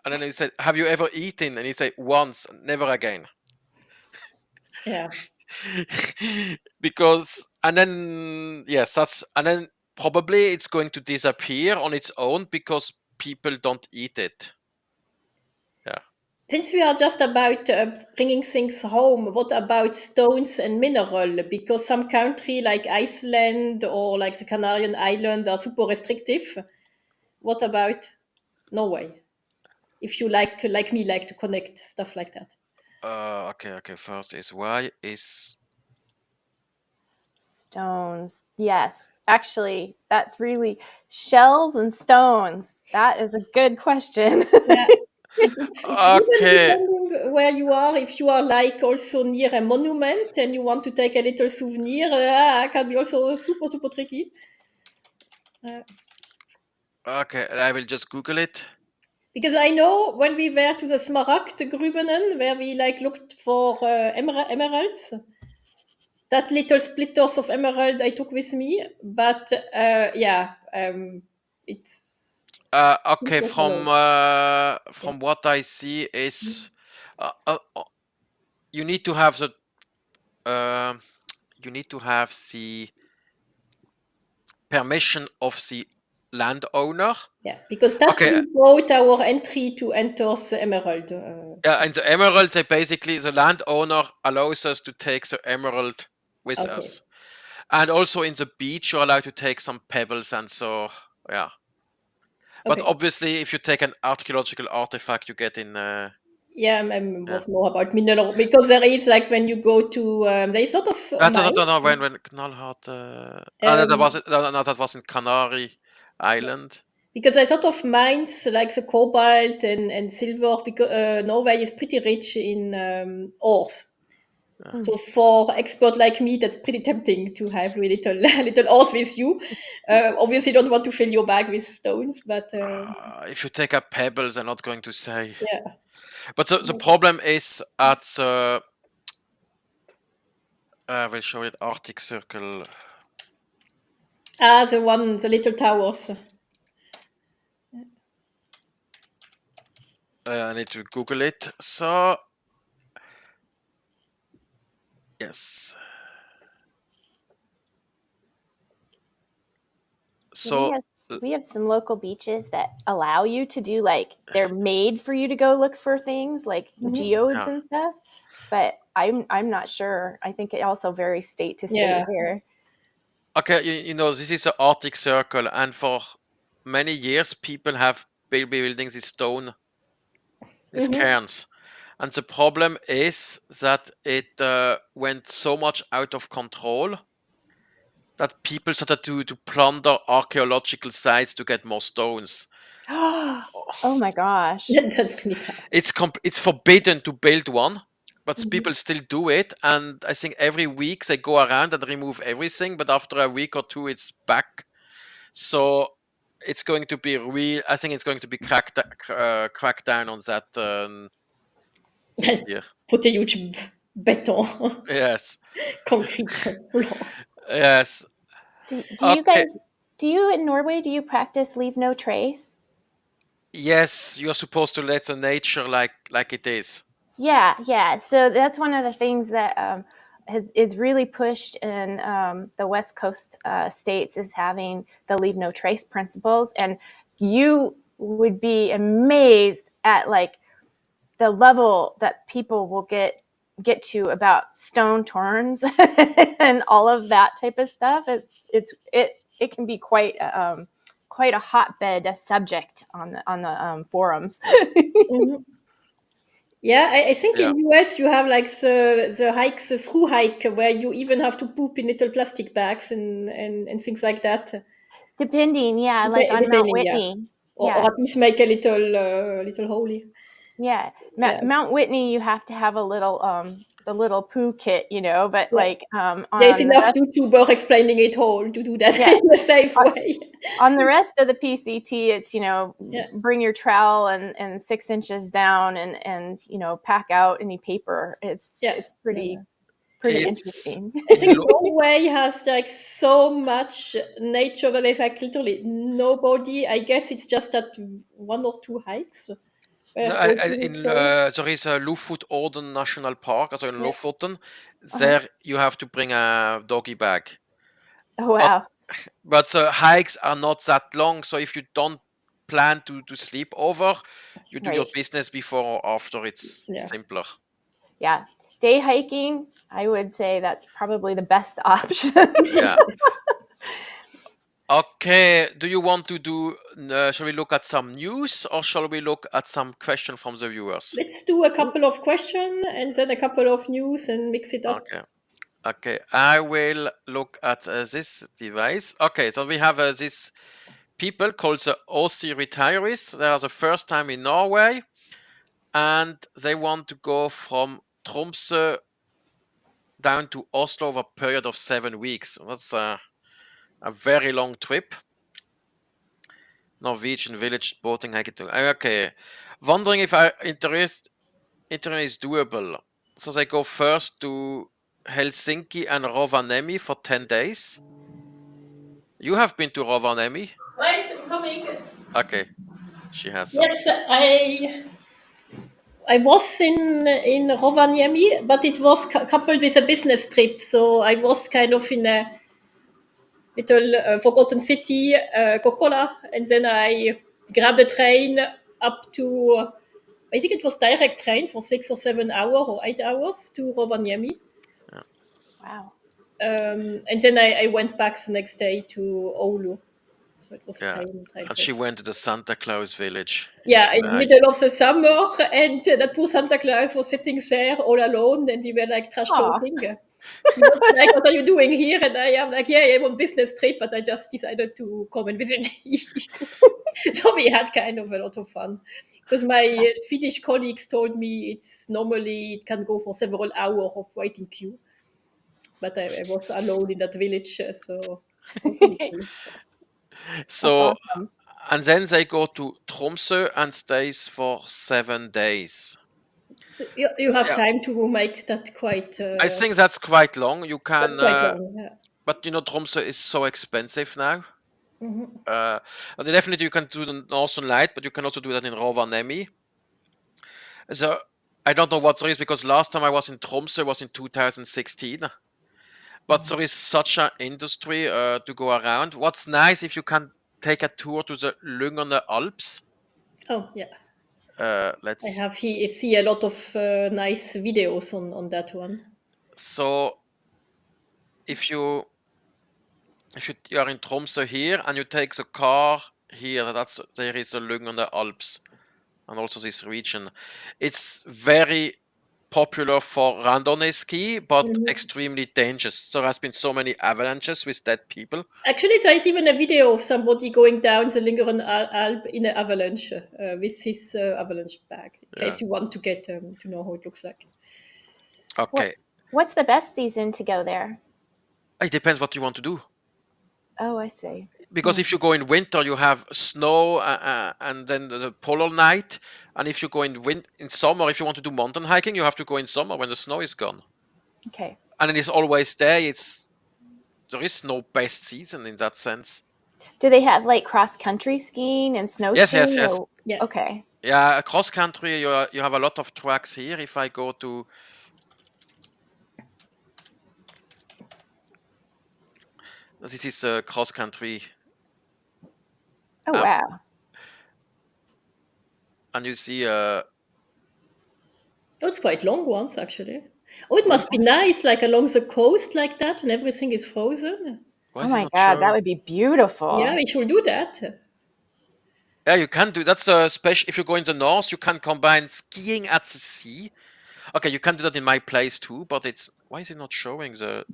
Speaker 1: And then he said, "Have you ever eaten?" And he say, "Once, never again."
Speaker 2: Yeah.
Speaker 1: because and then yes, and then probably it's going to disappear on its own because people don't eat it. Yeah.
Speaker 2: Since we are just about bringing things home, what about stones and mineral? Because some country like Iceland or like the Canarian Island are super restrictive. What about Norway? If you like me, like to connect stuff like that.
Speaker 1: Okay. First is why is
Speaker 3: Stones. Yes. Actually, that's really shells and stones. That is a good question.
Speaker 2: Yeah. It's even
Speaker 1: okay.
Speaker 2: depending where you are. If you are like also near a monument and you want to take a little souvenir, can be also super, super tricky.
Speaker 1: Okay, I will just Google it.
Speaker 2: Because I know when we were to the Smaragdgrubenen, where we like looked for emeralds, that little splitters of emerald I took with me, but it's
Speaker 1: Okay,
Speaker 2: it was
Speaker 1: from what I see is you need to have the uh, you need to have the permission of the landowner.
Speaker 2: yeah, because that
Speaker 1: Okay,
Speaker 2: we bought our entry to enter the emerald.
Speaker 1: and the emerald, they basically the landowner allows us to take the emerald with
Speaker 2: Okay.
Speaker 1: us, and also in the beach you're allowed to take some pebbles and so yeah. But
Speaker 2: Okay.
Speaker 1: obviously, if you take an archaeological artifact, you get in.
Speaker 2: Yeah, was more about mineral because there is like when you go to there is sort of mines.
Speaker 1: No, when knallhard. No, that was in Canary Island.
Speaker 2: Because I sort of mines like the cobalt and silver because Norway is pretty rich in ores. So for expert like me, that's pretty tempting to have a little little ores with you. Obviously, you don't want to fill your bag with stones, but
Speaker 1: If you take up pebbles, I'm not going to say.
Speaker 2: yeah.
Speaker 1: But the problem is at the. I will show it Arctic Circle.
Speaker 2: The little towers.
Speaker 1: I need to Google it. So. Yes. So.
Speaker 3: We have some local beaches that allow you to do like they're made for you to go look for things like geodes and stuff. But I'm not sure. I think it also varies state to state here.
Speaker 1: Okay, you know, this is the Arctic Circle, and for many years, people have been building these stone, these cairns. And the problem is that it went so much out of control that people started to plunder archaeological sites to get more stones.
Speaker 3: Oh my gosh.
Speaker 2: That's really bad.
Speaker 1: It's forbidden to build one, but people still do it. And I think every week they go around and remove everything, but after a week or two, it's back. So it's going to be real. I think it's going to be cracked down on that this year.
Speaker 2: Put a huge beton,
Speaker 1: Yes.
Speaker 2: concrete floor.
Speaker 1: Yes.
Speaker 3: Do you guys, do you in Norway, do you practice leave no trace?
Speaker 1: Yes, you're supposed to let the nature like it is.
Speaker 3: Yeah. So that's one of the things that is really pushed in the West Coast states is having the leave no trace principles, and you would be amazed at like the level that people will get to about stone turns and all of that type of stuff. It can be quite a hotbed subject on the forums.
Speaker 2: Yeah, I think in US you have like the hikes, the through hike, where you even have to poop in little plastic bags and things like that.
Speaker 3: Depending, like on Mount Whitney.
Speaker 2: Or at least make a little holy.
Speaker 3: Yeah. Mount Whitney, you have to have a little the little poo kit, but like
Speaker 2: there's enough YouTuber explaining it all to do that in a safe way.
Speaker 3: On the rest of the PCT, it's bring your trowel and 6 inches down and pack out any paper. It's pretty interesting.
Speaker 2: I think Norway has like so much nature that there's like literally nobody. I guess it's just that 1 or 2 hikes.
Speaker 1: There is a Lofotodden National Park, also in Lofoten. there you have to bring a doggy bag.
Speaker 3: Oh, wow.
Speaker 1: But the hikes are not that long, so if you don't plan to sleep over, you do your
Speaker 3: Right.
Speaker 1: business before or after. It's
Speaker 2: Yeah.
Speaker 1: simpler.
Speaker 3: Yeah. Day hiking, I would say that's probably the best option.
Speaker 1: Yeah. Okay. Do you want to do? Shall we look at some news or shall we look at some question from the viewers?
Speaker 2: Let's do a couple of questions and then a couple of news and mix it up.
Speaker 1: Okay. Okay. I will look at this device. Okay. So we have this people called the OC retirees. They are the first time in Norway, and they want to go from Tromsø down to Oslo over a period of 7 weeks. That's a very long trip. Norwegian village boating hiking. Okay. Wondering if internet is doable. So they go first to Helsinki and Rovaniemi for 10 days. You have been to Rovaniemi?
Speaker 2: Right, I'm coming.
Speaker 1: Okay. She has some.
Speaker 2: Yes, I was in Rovaniemi, but it was coupled with a business trip. So I was kind of in a little forgotten city, Kokkola, and then I grabbed a train up to. I think it was direct train for 6 or 7 hours or 8 hours to Rovaniemi.
Speaker 3: Wow.
Speaker 2: And then I went back the next day to Oulu. So it was train
Speaker 1: And she went to the Santa Claus village.
Speaker 2: Yeah, in the middle of the summer, and that poor Santa Claus was sitting there all alone, and we were like trash talking. He was like, "What are you doing here?" And I am like, "Yeah, I'm on business trip, but I just decided to come and visit you." So we had kind of a lot of fun because my Swedish colleagues told me it's normally it can go for several hours of waiting queue, but I was alone in that village, so.
Speaker 1: So,
Speaker 3: awesome.
Speaker 1: and then they go to Tromsø and stays for 7 days.
Speaker 2: You have time to make that quite.
Speaker 1: I think that's quite long. You can,
Speaker 2: quite long, yeah.
Speaker 1: but Tromsø is so expensive now. Definitely you can do the Northern Light, but you can also do that in Rovaniemi. So I don't know what there is because last time I was in Tromsø was in 2016. But there is such an industry to go around. What's nice if you can take a tour to the Lyngerne Alps.
Speaker 2: Oh yeah.
Speaker 1: Let's
Speaker 2: I see a lot of nice videos on that one.
Speaker 1: So if you are in Tromsø here and you take the car here, there is the Lyngerne Alps and also this region. It's very popular for randonnée ski, but extremely dangerous. There has been so many avalanches with dead people.
Speaker 2: Actually, there is even a video of somebody going down the Lingeren Alp in an avalanche with his avalanche bag, in case you want to get to know how it looks like.
Speaker 1: Okay.
Speaker 3: What's the best season to go there?
Speaker 1: It depends what you want to do.
Speaker 3: Oh, I see.
Speaker 1: Because if you go in winter, you have snow and then the polar night. And if you go in summer, if you want to do mountain hiking, you have to go in summer when the snow is gone.
Speaker 3: Okay.
Speaker 1: And it is always there. There is no best season in that sense.
Speaker 3: Do they have like cross country skiing and snowshoeing?
Speaker 1: Yes.
Speaker 2: Yeah.
Speaker 3: Okay.
Speaker 1: Yeah, cross country. You have a lot of tracks here. If I go to this is cross country.
Speaker 3: Oh wow.
Speaker 1: And you see
Speaker 2: it's quite long ones actually. Oh, it must be nice, like along the coast like that, and everything is frozen.
Speaker 3: Oh my God, that would be beautiful.
Speaker 2: Yeah, we should do that.
Speaker 1: Yeah, you can do. That's special. If you go in the north, you can combine skiing at the sea. Okay, you can do that in my place too, but why is it not showing the...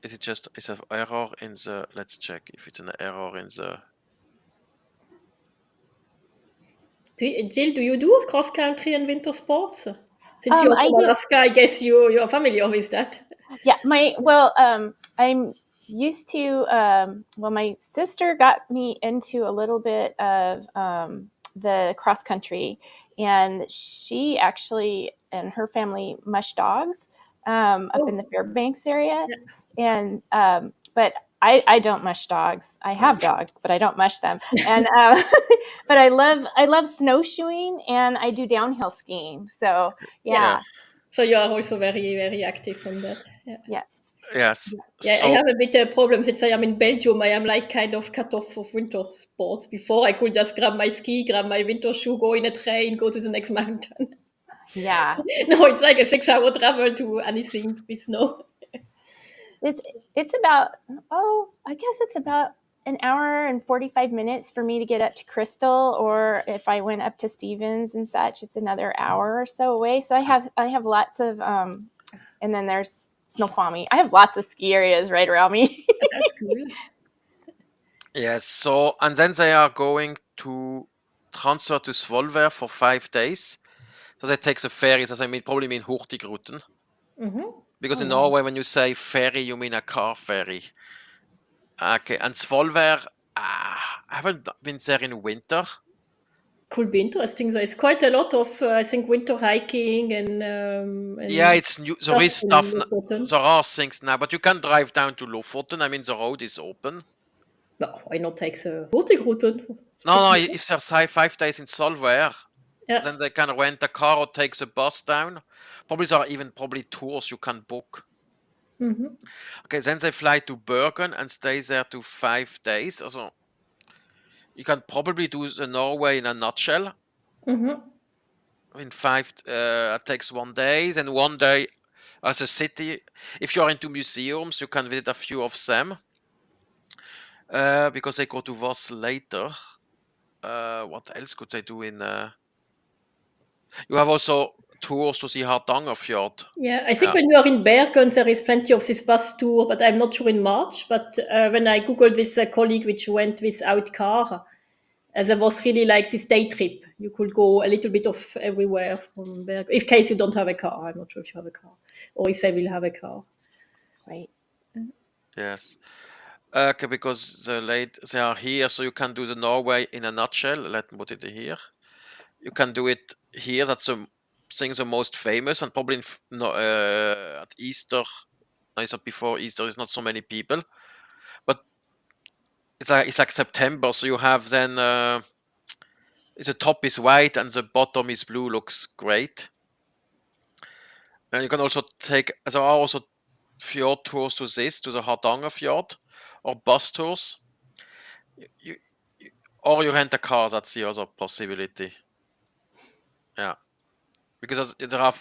Speaker 1: Is it just, it's an error in the, let's check if it's an error in the...
Speaker 2: Jill, do you do cross country and winter sports? Since you're from Alaska, I guess you're familiar with that.
Speaker 3: Yeah, I'm used to, my sister got me into a little bit of the cross country, and she actually and her family mush dogs up in the Fairbanks area. Yeah. And but I don't mush dogs. I have dogs, but I don't mush them. And but I love snowshoeing, and I do downhill skiing. So yeah.
Speaker 2: So you are also very, very active on that. Yeah.
Speaker 3: Yes.
Speaker 1: Yes.
Speaker 2: Yeah, I
Speaker 1: So
Speaker 2: have a bit of problem since I am in Belgium. I am like kind of cut off of winter sports. Before I could just grab my ski, grab my winter shoe, go in a train, go to the next mountain.
Speaker 3: Yeah.
Speaker 2: No, it's like a 6-hour travel to anything with snow.
Speaker 3: It's about I guess it's about an hour and 45 minutes for me to get up to Crystal, or if I went up to Stevens and such, it's another hour or so away. So I have lots of and then there's Snoqualmie. I have lots of ski areas right around me.
Speaker 2: That's cool.
Speaker 1: yes. So and then they are going to transfer to Svolvær for 5 days. So they take the ferry. That I mean probably mean Hurtigruten. Because in Norway, when you say ferry, you mean a car ferry. Okay, and Svolvær, I haven't been there in winter.
Speaker 2: Could be interesting. There's quite a lot of, I think, winter hiking and
Speaker 1: Yeah, it's new. There is
Speaker 2: in
Speaker 1: stuff.
Speaker 2: Lofoten.
Speaker 1: There are things now, but you can drive down to Lofoten. I mean, the road is open.
Speaker 2: No, why not take the Hurtigruten?
Speaker 1: No. If there's 5 days in Svolvær,
Speaker 2: Yeah.
Speaker 1: then they can rent a car or take the bus down. Probably there are even tours you can book. Okay, then they fly to Bergen and stay there to 5 days. Also, you can probably do the Norway in a nutshell. In 5, it takes 1 day. Then 1 day as a city. If you are into museums, you can visit a few of them. Because they go to Voss later. What else could they do in? You have also tours to see Hardangerfjord.
Speaker 2: Yeah, I think when you are in Bergen, there is plenty of this bus tour, but I'm not sure in March. But when I Googled with a colleague which went without car, there was really like this day trip. You could go a little bit of everywhere from Bergen. In case you don't have a car, I'm not sure if you have a car or if they will have a car.
Speaker 3: Right.
Speaker 1: Yes. Okay, because they are here, so you can do the Norway in a nutshell. Let me put it here. You can do it here. That's the things are most famous, and probably at Easter. No, it's not before Easter. It's not so many people, but it's like September. So you have then the top is white and the bottom is blue. Looks great. And you can also there are also fjord tours to the Hardangerfjord, or bus tours. Or you rent a car. That's the other possibility. Yeah, because there are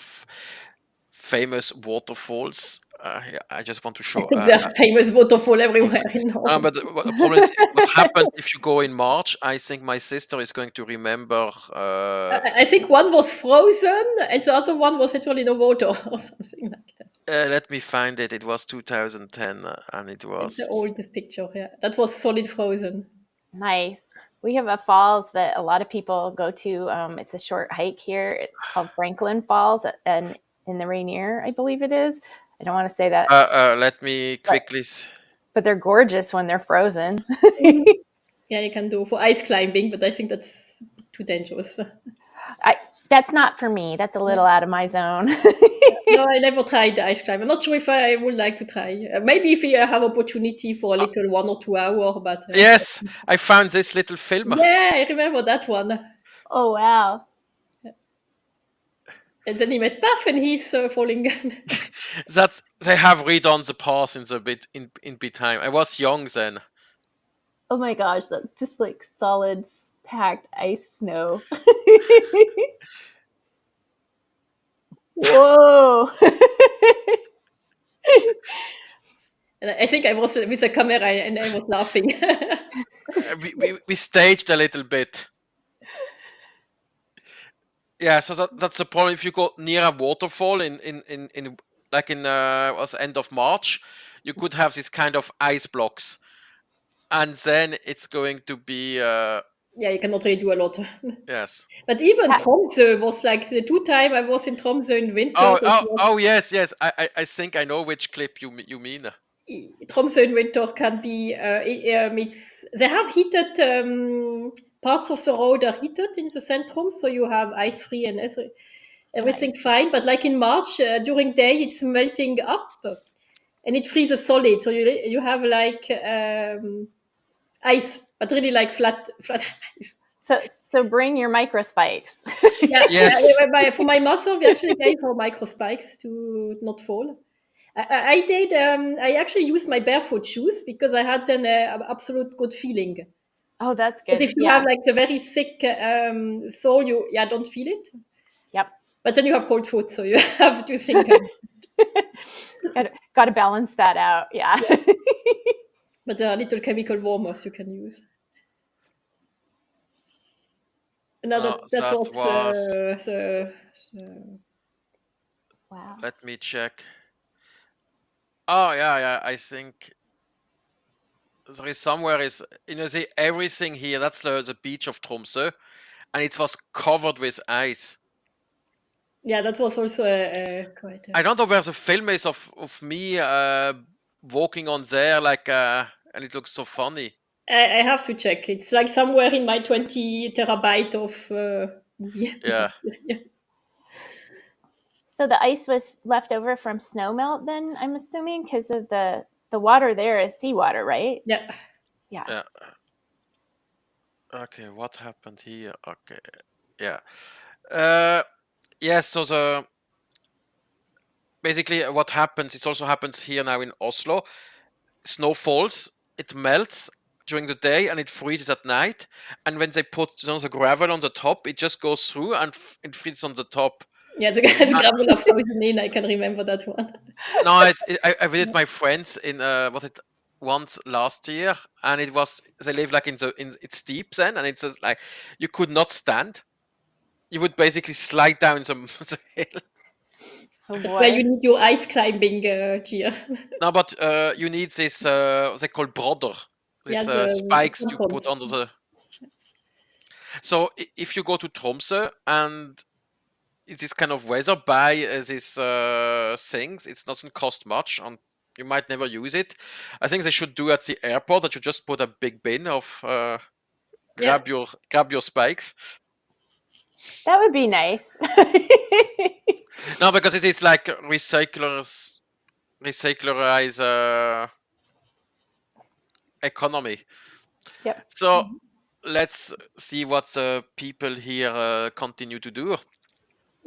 Speaker 1: famous waterfalls. I just want to show.
Speaker 2: I think there are famous waterfall everywhere in Norway.
Speaker 1: But the problem is, what happens if you go in March? I think my sister is going to remember.
Speaker 2: I think one was frozen and the other one was literally no water or something like that.
Speaker 1: Let me find it. It was 2010, and it
Speaker 2: It's an
Speaker 1: was.
Speaker 2: old picture, yeah. That was solid frozen.
Speaker 3: Nice. We have a falls that a lot of people go to. It's a short hike here. It's called Franklin Falls, and in the Rainier, I believe it is. I don't want to say that.
Speaker 1: Let me quickly.
Speaker 3: But they're gorgeous when they're frozen.
Speaker 2: Yeah, you can do for ice climbing, but I think that's too dangerous.
Speaker 3: That's not for me. That's a little out of my zone.
Speaker 2: No, I never tried the ice climb. I'm not sure if I would like to try. Maybe if you have opportunity for a little 1 or 2 hours, but
Speaker 1: Yes, I found this little film.
Speaker 2: yeah, I remember that one.
Speaker 3: Oh wow!
Speaker 2: And then he met Puff, and he's falling.
Speaker 1: That they have redone the pass in bit time. I was young then.
Speaker 3: Oh my gosh, that's just like solid packed ice snow. Whoa!
Speaker 2: And I think I was with the camera and I was laughing.
Speaker 1: We staged a little bit. Yeah, so that's the problem. If you go near a waterfall in was end of March, you could have this kind of ice blocks, and then it's going to be
Speaker 2: Yeah, you cannot really do a lot.
Speaker 1: yes.
Speaker 2: But even Tromsø was like the 2 times I was in Tromsø in winter.
Speaker 1: Yes. I think I know which clip you mean.
Speaker 2: Tromsø in winter can be they have heated parts of the road are heated in the centrum, so you have ice free and everything fine. But like in March during day, it's melting up, and it freezes solid. So you have like ice, but really like flat ice.
Speaker 3: So bring your micro spikes.
Speaker 2: Yeah,
Speaker 1: Yes.
Speaker 2: for my muscle, we actually gave her micro spikes to not fall. I did. I actually used my barefoot shoes because I had an absolute good feeling.
Speaker 3: Oh, that's
Speaker 2: Because
Speaker 3: good.
Speaker 2: if you
Speaker 3: Yeah.
Speaker 2: have like the very thick sole, you don't feel it.
Speaker 3: Yep.
Speaker 2: But then you have cold foot, so you have to think.
Speaker 3: Got to balance that out. Yeah.
Speaker 2: But there are little chemical warmers you can use. No,
Speaker 1: No,
Speaker 2: that
Speaker 1: that
Speaker 2: was
Speaker 1: was.
Speaker 3: Wow.
Speaker 1: Let me check. Oh yeah. I think there is somewhere is see everything here. That's the beach of Tromsø, and it was covered with ice.
Speaker 2: yeah, that was also quite.
Speaker 1: I don't know where the film is of me walking on there and it looks so funny.
Speaker 2: I have to check. It's like somewhere in my 20 terabyte of movie.
Speaker 1: Yeah.
Speaker 3: So the ice was left over from snow melt then, I'm assuming, because of the water there is seawater, right?
Speaker 2: Yeah.
Speaker 3: Yeah.
Speaker 1: Yeah. Okay, what happened here? Okay. Yeah. Yes, so basically what happens, it also happens here now in Oslo. Snow falls, it melts during the day and it freezes at night. And when they put the gravel on the top, it just goes through and it freezes on the top.
Speaker 2: Yeah, the gravel of frozen in, I can remember that one.
Speaker 1: No, I visited my friends in once last year, and it was they live like in it's steep then, and it's just like you could not stand. You would basically slide down the hill.
Speaker 3: Oh
Speaker 2: That's where you
Speaker 3: boy.
Speaker 2: need your ice climbing gear.
Speaker 1: No, but you need this they call brother,
Speaker 2: Yeah,
Speaker 1: this
Speaker 2: the
Speaker 1: spikes to put
Speaker 2: crampons.
Speaker 1: under the. So if you go to Tromsø and it's this kind of weather, buy these things. It doesn't cost much, and you might never use it. I think they should do at the airport that you just put a big bin of
Speaker 2: Yeah.
Speaker 1: grab your spikes.
Speaker 3: That would be nice.
Speaker 1: No, because it is like recyclerize economy.
Speaker 3: Yep.
Speaker 1: So let's see what the people here continue to do.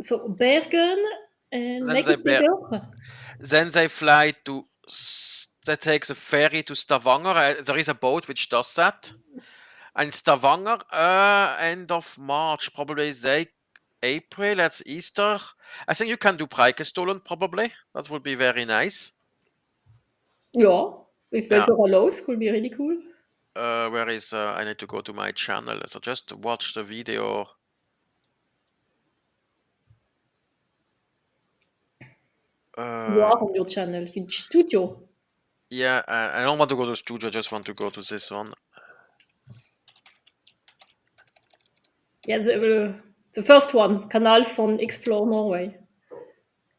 Speaker 2: So Bergen and
Speaker 1: Then they fly to. They take the ferry to Stavanger. There is a boat which does that. And Stavanger, end of March, probably April. That's Easter. I think you can do Preikestolen probably. That would be very nice.
Speaker 2: Yeah, if
Speaker 1: Yeah.
Speaker 2: weather allows, could be really cool.
Speaker 1: Where is? I need to go to my channel. So just watch the video.
Speaker 2: You are on your channel, your studio.
Speaker 1: Yeah, I don't want to go to studio. I just want to go to this one.
Speaker 2: Yeah, the first one, Kanal von Explore Norway.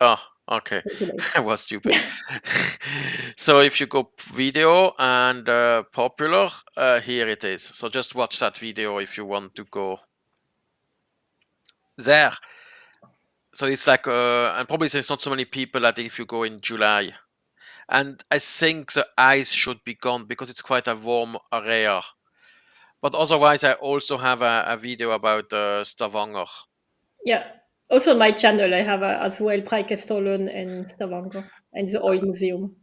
Speaker 1: Oh, okay. I was stupid. So if you go video and popular, here it is. So just watch that video if you want to go there. So it's like, and probably there's not so many people that if you go in July. And I think the ice should be gone because it's quite a warm area. But otherwise, I also have a video about Stavanger.
Speaker 2: Yeah. Also on my channel, I have as well Preikestolen and Stavanger and the oil museum.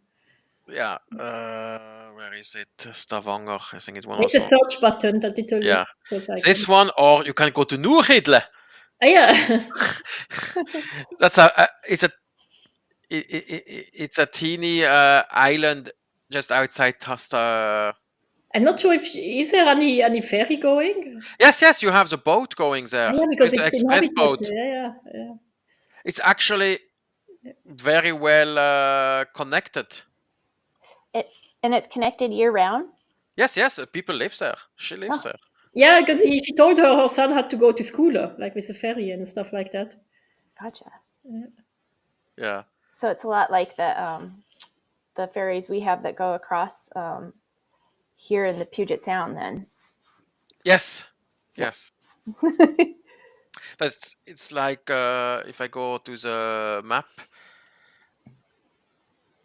Speaker 1: Yeah, where is it? Stavanger. I think it one
Speaker 2: It's a
Speaker 1: also.
Speaker 2: search button, that little
Speaker 1: Yeah,
Speaker 2: search icon.
Speaker 1: this one, or you can go to Norheimsund.
Speaker 2: Ah, yeah.
Speaker 1: That's it's a teeny island just outside Tasta.
Speaker 2: I'm not sure if is there any ferry going?
Speaker 1: Yes, you have the boat going there.
Speaker 2: Yeah,
Speaker 1: There's
Speaker 2: because
Speaker 1: the
Speaker 2: it's
Speaker 1: express
Speaker 2: inhabited.
Speaker 1: boat.
Speaker 2: Yeah.
Speaker 1: It's actually very well connected.
Speaker 3: And it's connected year round?
Speaker 1: Yes, people live there. She lives there.
Speaker 2: Yeah, because she told her son had to go to school, like with a ferry and stuff like that.
Speaker 3: Gotcha.
Speaker 1: Yeah.
Speaker 3: So it's a lot like the ferries we have that go across here in the Puget Sound then.
Speaker 1: Yes. It's like if I go to the map,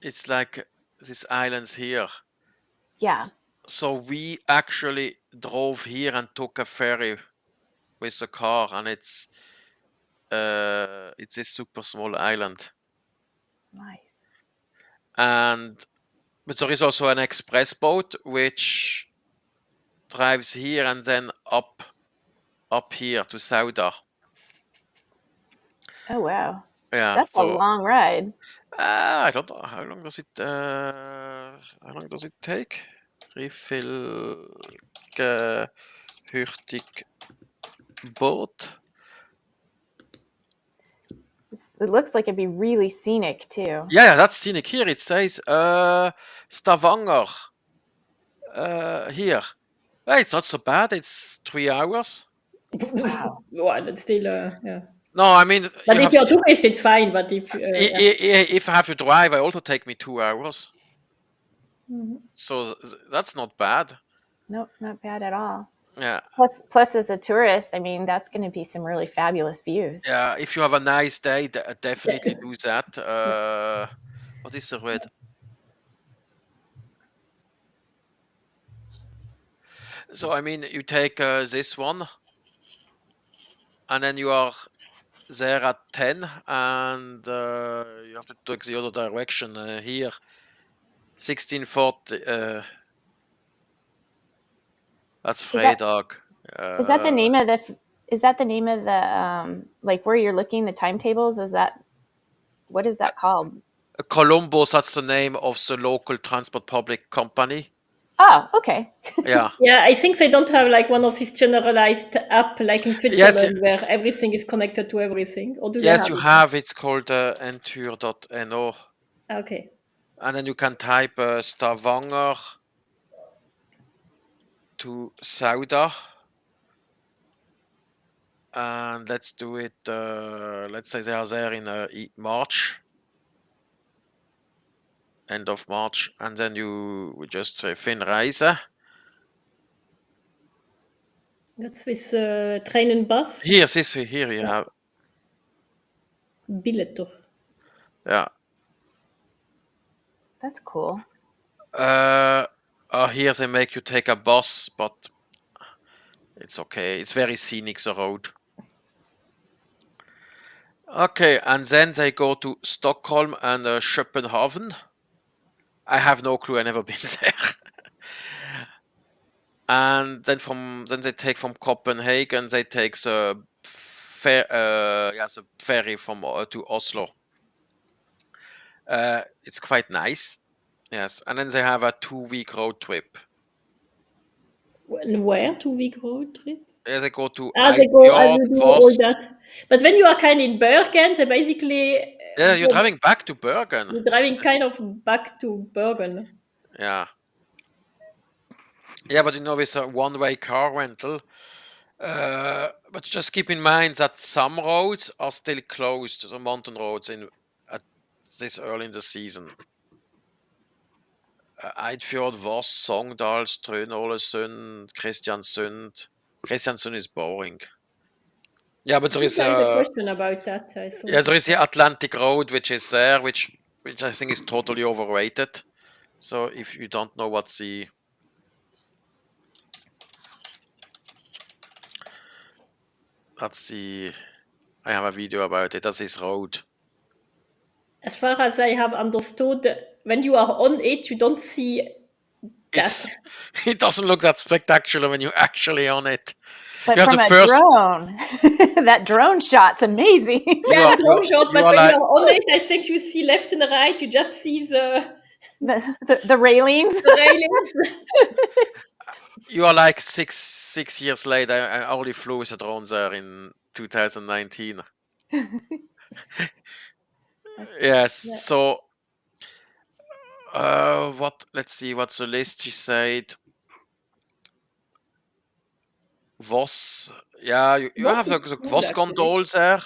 Speaker 1: it's like these islands here.
Speaker 3: Yeah.
Speaker 1: So we actually drove here and took a ferry with a car, and it's this super small island.
Speaker 3: Nice.
Speaker 1: But there is also an express boat which drives here and then up here to Sauda.
Speaker 3: Oh wow.
Speaker 1: Yeah,
Speaker 3: That's a
Speaker 1: so
Speaker 3: long ride.
Speaker 1: I don't know how long does it take? Hurtig boat.
Speaker 3: It looks like it'd be really scenic too.
Speaker 1: Yeah, that's scenic. Here it says Stavanger. Here. Well, it's not so bad. It's 3 hours.
Speaker 3: Wow.
Speaker 2: Well, that's still, yeah.
Speaker 1: No, I mean,
Speaker 2: But if you're tourist, it's fine. But if
Speaker 1: if I have to drive, I also take me 2 hours.
Speaker 2: Mhm.
Speaker 1: So that's not bad.
Speaker 3: Nope, not bad at all.
Speaker 1: Yeah.
Speaker 3: Plus, as a tourist, I mean, that's going to be some really fabulous views.
Speaker 1: Yeah, if you have a nice day, definitely do that. What is the red? So, I mean, you take this one, and then you are there at 10, and you have to take the other direction here. 1640. That's Fredag.
Speaker 3: Is that the name of the? Is that the name of the like where you're looking the timetables? Is that what is that called?
Speaker 1: Columbus, that's the name of the local transport public company.
Speaker 3: Oh, okay.
Speaker 1: Yeah.
Speaker 2: Yeah, I think they don't have like one of these generalized app like in Switzerland where everything is connected to everything. Or do they have
Speaker 1: you
Speaker 2: it?
Speaker 1: have. It's called entur.no.
Speaker 2: Okay.
Speaker 1: And then you can type Stavanger to Sauda. And let's do it. Let's say they are there in March. End of March. And then you just say Finreise.
Speaker 2: That's with train and bus.
Speaker 1: Here you have.
Speaker 2: Billetter.
Speaker 1: Yeah.
Speaker 3: That's cool.
Speaker 1: Here they make you take a bus, but it's okay. It's very scenic, the road. Okay, and then they go to Stockholm and Copenhagen. I have no clue. I never been there. And then they take from Copenhagen. They take the ferry from to Oslo. It's quite nice. Yes, and then they have a 2-week road trip.
Speaker 2: Where 2-week road trip?
Speaker 1: Yeah, they go to
Speaker 2: they go and do all that. But when you are kind of in Bergen, they basically
Speaker 1: you're driving back to Bergen.
Speaker 2: You're driving kind of back to Bergen.
Speaker 1: Yeah. Yeah, but it's a one-way car rental. But just keep in mind that some roads are still closed, the mountain roads at this early in the season. Eidfjord, Voss, Sogndal, Strønålesund, Kristiansund. Kristiansund is boring. Yeah, but there is
Speaker 2: a question about that.
Speaker 1: Yeah, there is the Atlantic Road, which is there, which I think is totally overrated. So if you don't know what's the I have a video about it. That's this road.
Speaker 2: As far as I have understood, when you are on it, you don't see that.
Speaker 1: It doesn't look that spectacular when you're actually on it.
Speaker 3: But from a drone, that drone shot's amazing.
Speaker 2: Yeah, the drone shot, but when you're on it, I think you see left and right, you just see the
Speaker 3: railings.
Speaker 2: The railings.
Speaker 1: You are like six years later. I only flew with a drone there in 2019. Yes. Yeah. So, let's see. What's the list? She said. Voss. Yeah, you have the Voss gondols there.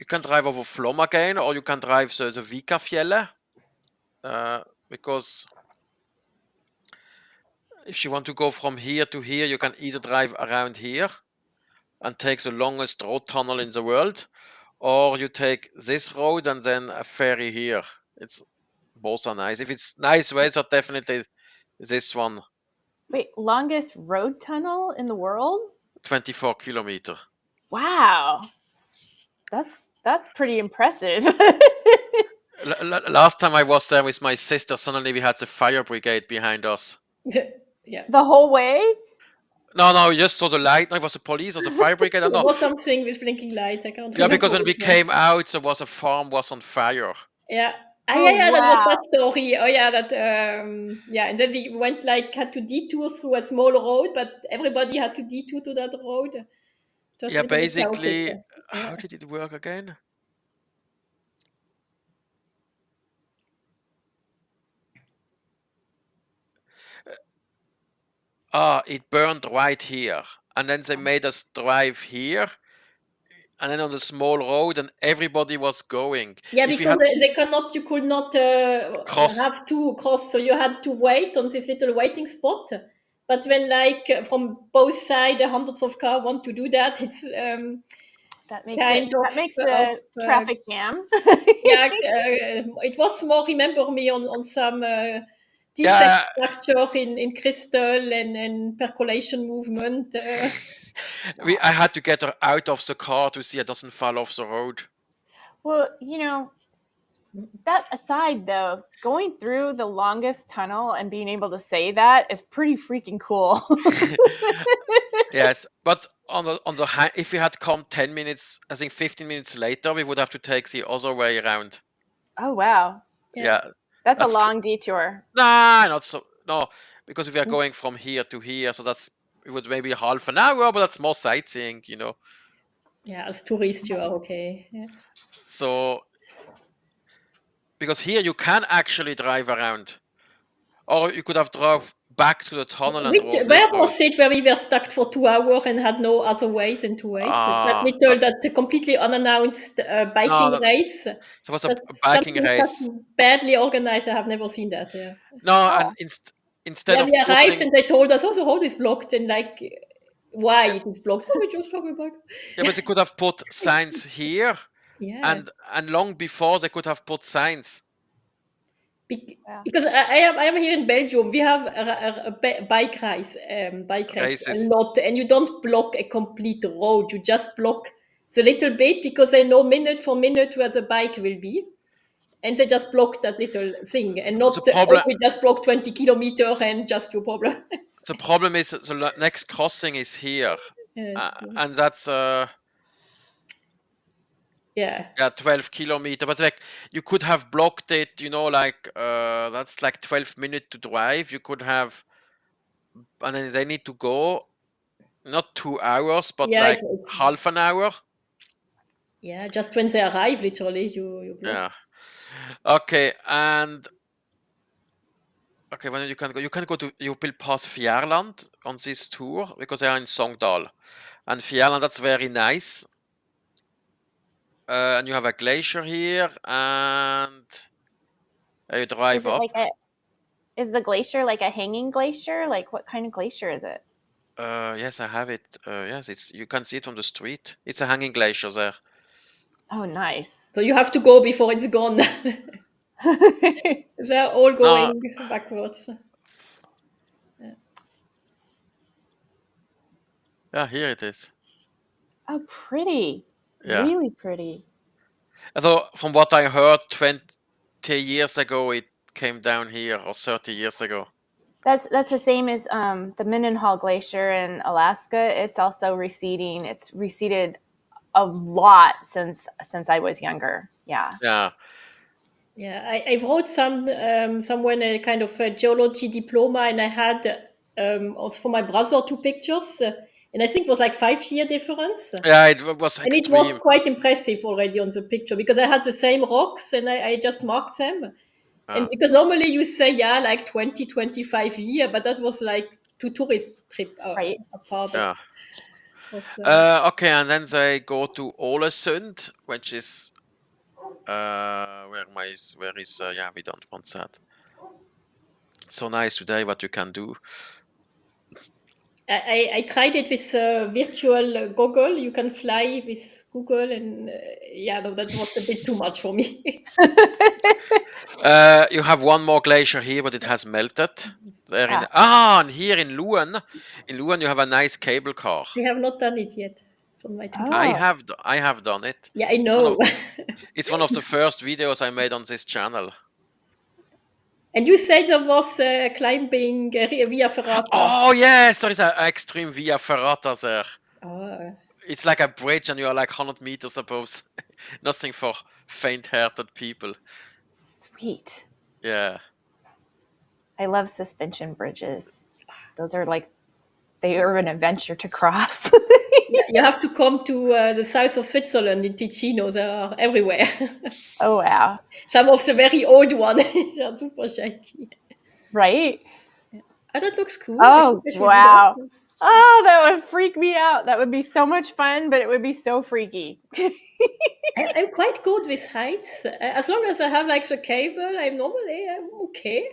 Speaker 1: You can drive over Flåm again, or you can drive the Vikafjellet. Because if you want to go from here to here, you can either drive around here and take the longest road tunnel in the world, or you take this road and then a ferry here. It's Both are nice. If it's nice weather, definitely this one.
Speaker 3: Wait, longest road tunnel in the world?
Speaker 1: 24 kilometer.
Speaker 3: Wow. That's pretty impressive.
Speaker 1: Last time I was there with my sister, suddenly we had the fire brigade behind us.
Speaker 2: Yeah.
Speaker 3: The whole way?
Speaker 1: No, just saw the light. No, it was the police or the fire brigade.
Speaker 2: There
Speaker 1: No,
Speaker 2: was something with blinking light. I can't
Speaker 1: yeah,
Speaker 2: remember.
Speaker 1: because when we
Speaker 2: which one.
Speaker 1: came out, there was a farm was on fire.
Speaker 2: Yeah.
Speaker 3: Oh,
Speaker 2: Yeah, that was
Speaker 3: wow.
Speaker 2: that story. Oh yeah, that yeah, and then we went had to detour through a small road, but everybody had to detour to that road. It was
Speaker 1: Yeah,
Speaker 2: a little bit chaotic.
Speaker 1: basically,
Speaker 2: Yeah.
Speaker 1: how did it work again? It burned right here, and then they made us drive here, and then on the small road, and everybody was going.
Speaker 2: Yeah,
Speaker 1: If you
Speaker 2: because
Speaker 1: had
Speaker 2: you could not
Speaker 1: cross,
Speaker 2: have two cross, so you had to wait on this little waiting spot. But when from both sides, hundreds of cars want to do that, it's
Speaker 3: That makes
Speaker 2: kind
Speaker 3: that makes
Speaker 2: of
Speaker 3: the traffic jam.
Speaker 2: yeah. It was more remember me on some defect
Speaker 1: yeah,
Speaker 2: structure in crystal and percolation movement.
Speaker 1: I had to get her out of the car to see it doesn't fall off the road.
Speaker 3: Well, that aside though, going through the longest tunnel and being able to say that is pretty freaking cool.
Speaker 1: Yes, but if we had come 10 minutes, I think 15 minutes later, we would have to take the other way around.
Speaker 3: Oh wow.
Speaker 1: Yeah,
Speaker 3: That's a
Speaker 1: that's
Speaker 3: long detour.
Speaker 1: nah, not so. No, because we are going from here to here, so it would maybe half an hour, but that's more sightseeing,
Speaker 2: Yeah, as tourist, you are okay. Yeah.
Speaker 1: So because here you can actually drive around, or you could have drove back to the tunnel and drove this
Speaker 2: Where
Speaker 1: road.
Speaker 2: was it where we were stuck for 2 hours and had no other ways than to wait? That completely unannounced biking
Speaker 1: No,
Speaker 2: race.
Speaker 1: there was a
Speaker 2: That's
Speaker 1: biking
Speaker 2: something
Speaker 1: race.
Speaker 2: that badly organized. I have never seen that. Yeah.
Speaker 1: No,
Speaker 3: Oh,
Speaker 1: and instead
Speaker 2: Yeah,
Speaker 1: of
Speaker 2: we arrived
Speaker 1: putting,
Speaker 2: and they told us, "Oh, the road is blocked," and why
Speaker 1: yeah,
Speaker 2: it is blocked? Oh, we just have a bike.
Speaker 1: yeah, but they could have put signs here,
Speaker 2: Yeah.
Speaker 1: and long before they could have put signs.
Speaker 3: wow.
Speaker 2: Because I am here in Belgium. We have a bike race a
Speaker 1: Races.
Speaker 2: lot, and you don't block a complete road. You just block the little bit because they know minute for minute where the bike will be, and they just block that little thing, and
Speaker 1: The
Speaker 2: not
Speaker 1: problem,
Speaker 2: we just block 20 kilometer and just your problem.
Speaker 1: the problem is the next crossing is here,
Speaker 2: Yes.
Speaker 1: and that's
Speaker 2: Yeah.
Speaker 1: yeah 12 kilometer. But like you could have blocked it, that's like 12 minutes to drive. You could have, and then they need to go not 2 hours, but
Speaker 2: Yeah.
Speaker 1: like half an hour.
Speaker 2: Yeah. Just when they arrive, literally, you block.
Speaker 1: Yeah. Okay, and okay, when you can go, you will pass Fjærland on this tour because they are in Sogndal, and Fjærland that's very nice. And you have a glacier here, and you drive
Speaker 3: Is it
Speaker 1: up.
Speaker 3: is the glacier like a hanging glacier? Like what kind of glacier is it?
Speaker 1: Yes, I have it. Yes, you can see it on the street. It's a hanging glacier there.
Speaker 3: Oh, nice.
Speaker 2: So you have to go before it's gone. They're all
Speaker 1: No,
Speaker 2: going backwards.
Speaker 1: yeah, here it is.
Speaker 3: Oh, pretty.
Speaker 1: Yeah.
Speaker 3: Really pretty.
Speaker 1: So from what I heard, 20 years ago it came down here, or 30 years ago.
Speaker 3: That's the same as the Mendenhall Glacier in Alaska. It's also receding. It's receded a lot since I was younger. Yeah.
Speaker 1: Yeah.
Speaker 2: Yeah, I wrote somewhere a kind of a geology diploma, and I had for my brother 2 pictures, and I think it was like 5 year difference, and
Speaker 1: Yeah, it was
Speaker 2: it was
Speaker 1: extreme.
Speaker 2: quite impressive already on the picture because I had the same rocks and I just marked them, and because normally you say like 20-25 year, but that was like 2 tourist trip
Speaker 3: Right.
Speaker 2: apart.
Speaker 1: Yeah.
Speaker 2: Was,
Speaker 1: Okay, and then they go to Ålesund, which is where is yeah, we don't want that. It's so nice today what you can do.
Speaker 2: I tried it with virtual goggle. You can fly with Google, and no, that was a bit too much for me.
Speaker 1: You have one more glacier here, but it has melted. And here in Luan, you have a nice cable car.
Speaker 2: I have not done it yet. It's on my to-do.
Speaker 1: I have done it.
Speaker 2: Yeah, I know.
Speaker 1: It's one of the first videos I made on this channel.
Speaker 2: And you said there was climbing Via Ferrata.
Speaker 1: Oh yes, there is an extreme Via Ferrata there.
Speaker 2: Oh.
Speaker 1: It's like a bridge, and you are like 100 meters above. Nothing for faint-hearted people.
Speaker 3: Sweet.
Speaker 1: Yeah.
Speaker 3: I love suspension bridges. Those are like, they are an adventure to cross.
Speaker 2: You have to come to the south of Switzerland in Ticino. They are everywhere.
Speaker 3: Oh, wow.
Speaker 2: Some of the very old ones are super shaky.
Speaker 3: Right?
Speaker 2: Oh, that looks cool.
Speaker 3: Oh, wow. Oh, that would freak me out. That would be so much fun, but it would be so freaky.
Speaker 2: I'm quite good with heights. As long as I have like the cable, I'm okay.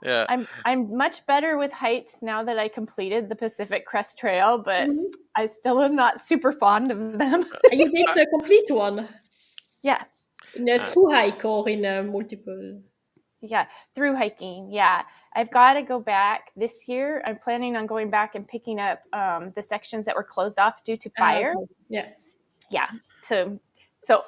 Speaker 1: Yeah.
Speaker 3: I'm much better with heights now that I completed the Pacific Crest Trail, but I still am not super fond of them.
Speaker 2: You did the complete one?
Speaker 3: Yeah.
Speaker 2: In a through hike or in a multiple?
Speaker 3: Yeah, through hiking. Yeah. I've got to go back this year. I'm planning on going back and picking up the sections that were closed off due to fire.
Speaker 2: Yeah.
Speaker 3: Yeah. So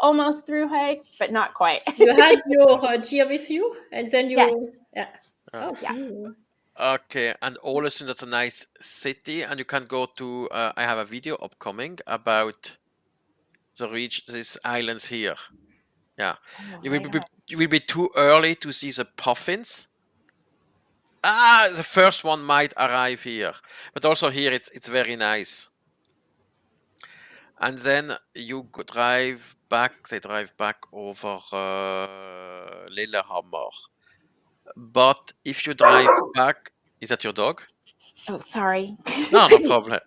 Speaker 3: almost through hike, but not quite.
Speaker 2: You had your gear with you, and then you.
Speaker 3: Yes.
Speaker 2: Yeah. Oh,
Speaker 3: yeah.
Speaker 2: cool.
Speaker 1: Okay, and Ålesund, that's a nice city, and you can go to. I have a video upcoming about these islands here. Yeah, you will be too early to see the puffins. The first one might arrive here, but also here it's very nice. And then you drive back. They drive back over Lillehammer. But if you drive back, is that your dog?
Speaker 3: Oh, sorry.
Speaker 1: No problem.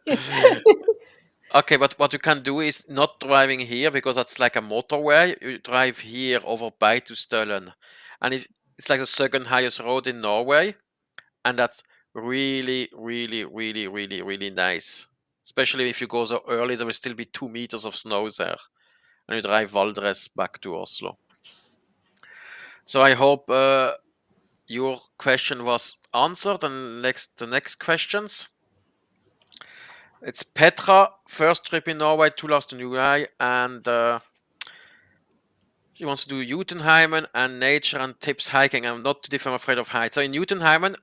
Speaker 1: Okay, but what you can do is not driving here because that's like a motorway. You drive here over by to Stølen, and it's like the second highest road in Norway, and that's really, really, really, really, really nice. Especially if you go so early, there will still be 2 meters of snow there, and you drive Valdres back to Oslo. So I hope your question was answered. And the next questions. It's Petra, first trip in Norway, 2 last in July, and she wants to do Jotunheimen and nature and tips hiking. I'm not too I'm afraid of heights. So in Jotunheimen,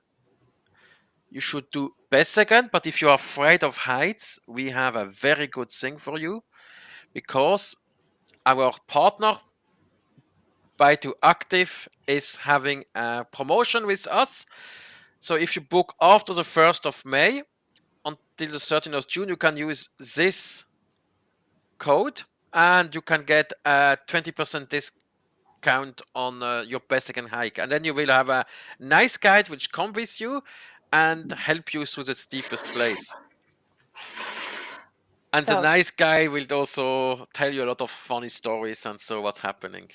Speaker 1: you should do Besseggen, but if you are afraid of heights, we have a very good thing for you, because our partner, By2 Active, is having a promotion with us. So if you book after the 1st of May, until the 13th of June, you can use this code and you can get a 20% discount on your Besseggen hike. And then you will have a nice guide which comes with you and help you through the steepest place. And the nice guy will also tell you a lot of funny stories and so what's happening.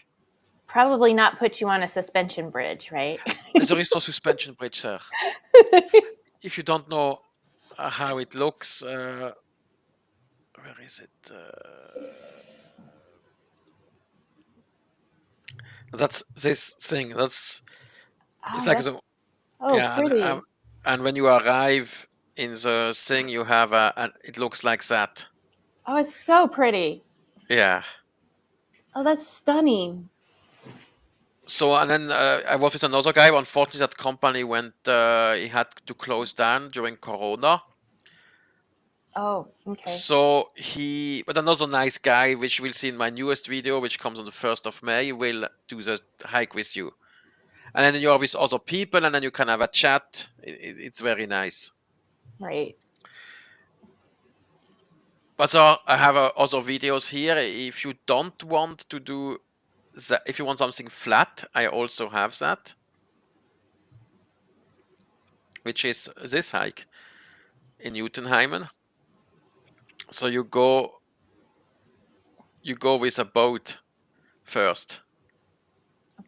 Speaker 3: Probably not put you on a suspension bridge, right?
Speaker 1: There is no suspension bridge there. If you don't know how it looks, where is it? That's this thing. It's like
Speaker 3: pretty.
Speaker 1: And when you arrive in the thing, you have it looks like that.
Speaker 3: Oh, it's so pretty.
Speaker 1: Yeah.
Speaker 3: Oh, that's stunning.
Speaker 1: So, and then I was with another guy. Unfortunately, that company he had to close down during Corona.
Speaker 3: Oh, okay.
Speaker 1: So but another nice guy, which we'll see in my newest video, which comes on the 1st of May, will do the hike with you. And then you're with other people, and then you can have a chat. It's very nice.
Speaker 3: Right.
Speaker 1: But I have other videos here. If you don't want to do that, if you want something flat, I also have that, which is this hike in Jotunheimen. So you go with a boat first.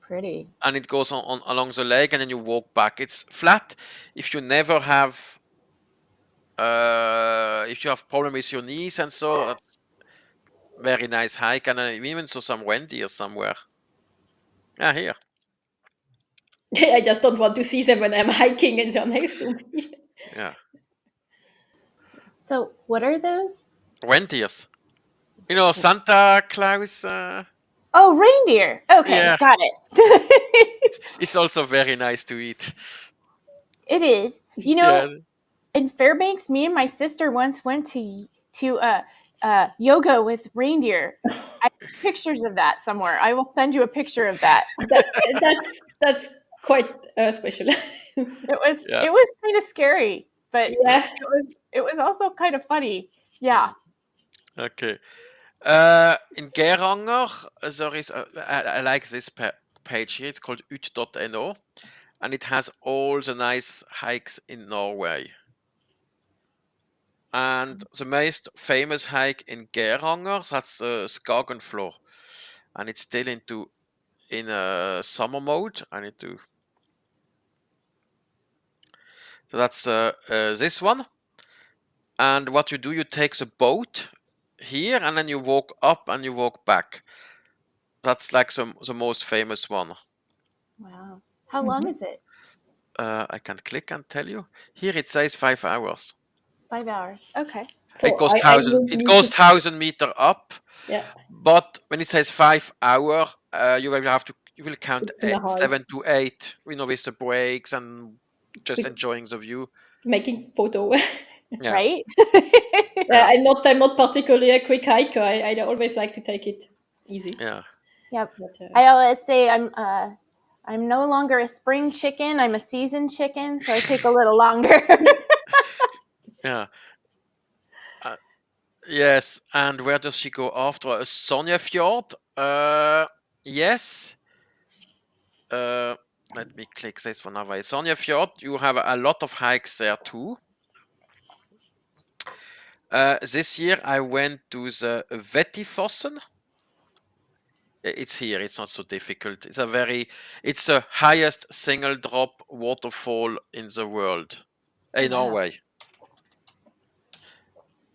Speaker 3: Pretty.
Speaker 1: And it goes on along the lake, and then you walk back. It's flat. If you never have if you have problem with your knees and so, that's very nice hike. And we even saw some reindeer somewhere. Yeah, here.
Speaker 2: I just don't want to see them when I'm hiking and they're next to me.
Speaker 1: Yeah,
Speaker 3: So, what are those?
Speaker 1: reindeers. You know, Santa Claus.
Speaker 3: Oh, reindeer. Okay,
Speaker 1: Yeah,
Speaker 3: got it.
Speaker 1: it's also very nice to eat.
Speaker 3: It is. You
Speaker 1: Yeah,
Speaker 3: know, in Fairbanks, me and my sister once went to yoga with reindeer. I have pictures of that somewhere. I will send you a picture of that.
Speaker 2: That's quite special.
Speaker 1: yeah.
Speaker 3: It was kind of scary, but
Speaker 2: Yeah.
Speaker 3: it was also kind of funny. Yeah.
Speaker 1: Okay. In Geiranger, there is I like this page here. It's called ut.no, and it has all the nice hikes in Norway. And the most famous hike in Geiranger, that's Skagenflå, and it's still in a summer mode. I need to. So that's this one. And what you do, you take the boat here, and then you walk up and you walk back. That's like the most famous one.
Speaker 3: Wow. How long is it?
Speaker 1: I can click and tell you. Here it says 5 hours.
Speaker 3: 5 hours. Okay.
Speaker 2: So
Speaker 1: It goes
Speaker 2: I
Speaker 1: thousand.
Speaker 2: would
Speaker 1: It
Speaker 2: need
Speaker 1: goes
Speaker 2: to,
Speaker 1: 1,000 meter up.
Speaker 2: yeah,
Speaker 1: But when it says 5 hour, you will have to. You will count
Speaker 2: 6.5.
Speaker 1: 7 to 8. You know, with the breaks and just
Speaker 2: With
Speaker 1: enjoying the view.
Speaker 2: making photo.
Speaker 1: Yes.
Speaker 3: Right?
Speaker 1: Yeah.
Speaker 2: I'm not particularly a quick hiker. I always like to take it easy.
Speaker 1: Yeah.
Speaker 3: Yep.
Speaker 2: But,
Speaker 3: I always say I'm no longer a spring chicken. I'm a seasoned chicken, so I take a little longer.
Speaker 1: Yeah. Yes. And where does she go after? Sonjefjord. Yes. Let me click this one away. Sonjefjord, you have a lot of hikes there too. This year I went to the Vettifossen. It's here. It's not so difficult. It's the highest single drop waterfall in the world, in
Speaker 3: Wow.
Speaker 1: Norway.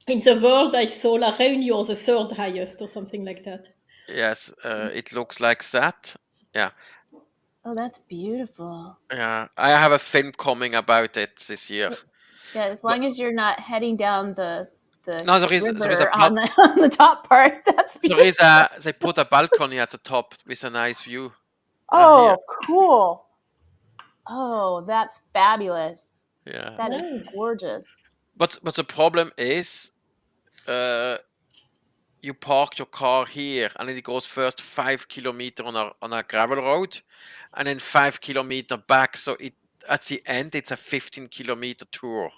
Speaker 2: in the world, I saw La Réunion, the third highest, or something like that.
Speaker 1: Yes, it looks like that. Yeah,
Speaker 3: Oh, that's beautiful.
Speaker 1: yeah. I have a film coming about it this year.
Speaker 3: Yeah, as
Speaker 1: But
Speaker 3: long as you're not heading down the
Speaker 1: no, there is a
Speaker 3: river on the top part. That's beautiful.
Speaker 1: they put a balcony at the top with a nice view. Here.
Speaker 3: Oh, cool. Oh, that's fabulous.
Speaker 1: Yeah.
Speaker 3: That is
Speaker 2: Nice.
Speaker 3: gorgeous.
Speaker 1: But the problem is, you park your car here, and then it goes first 5 kilometer on a gravel road, and then 5 kilometer back. So at the end, it's a 15-kilometer tour.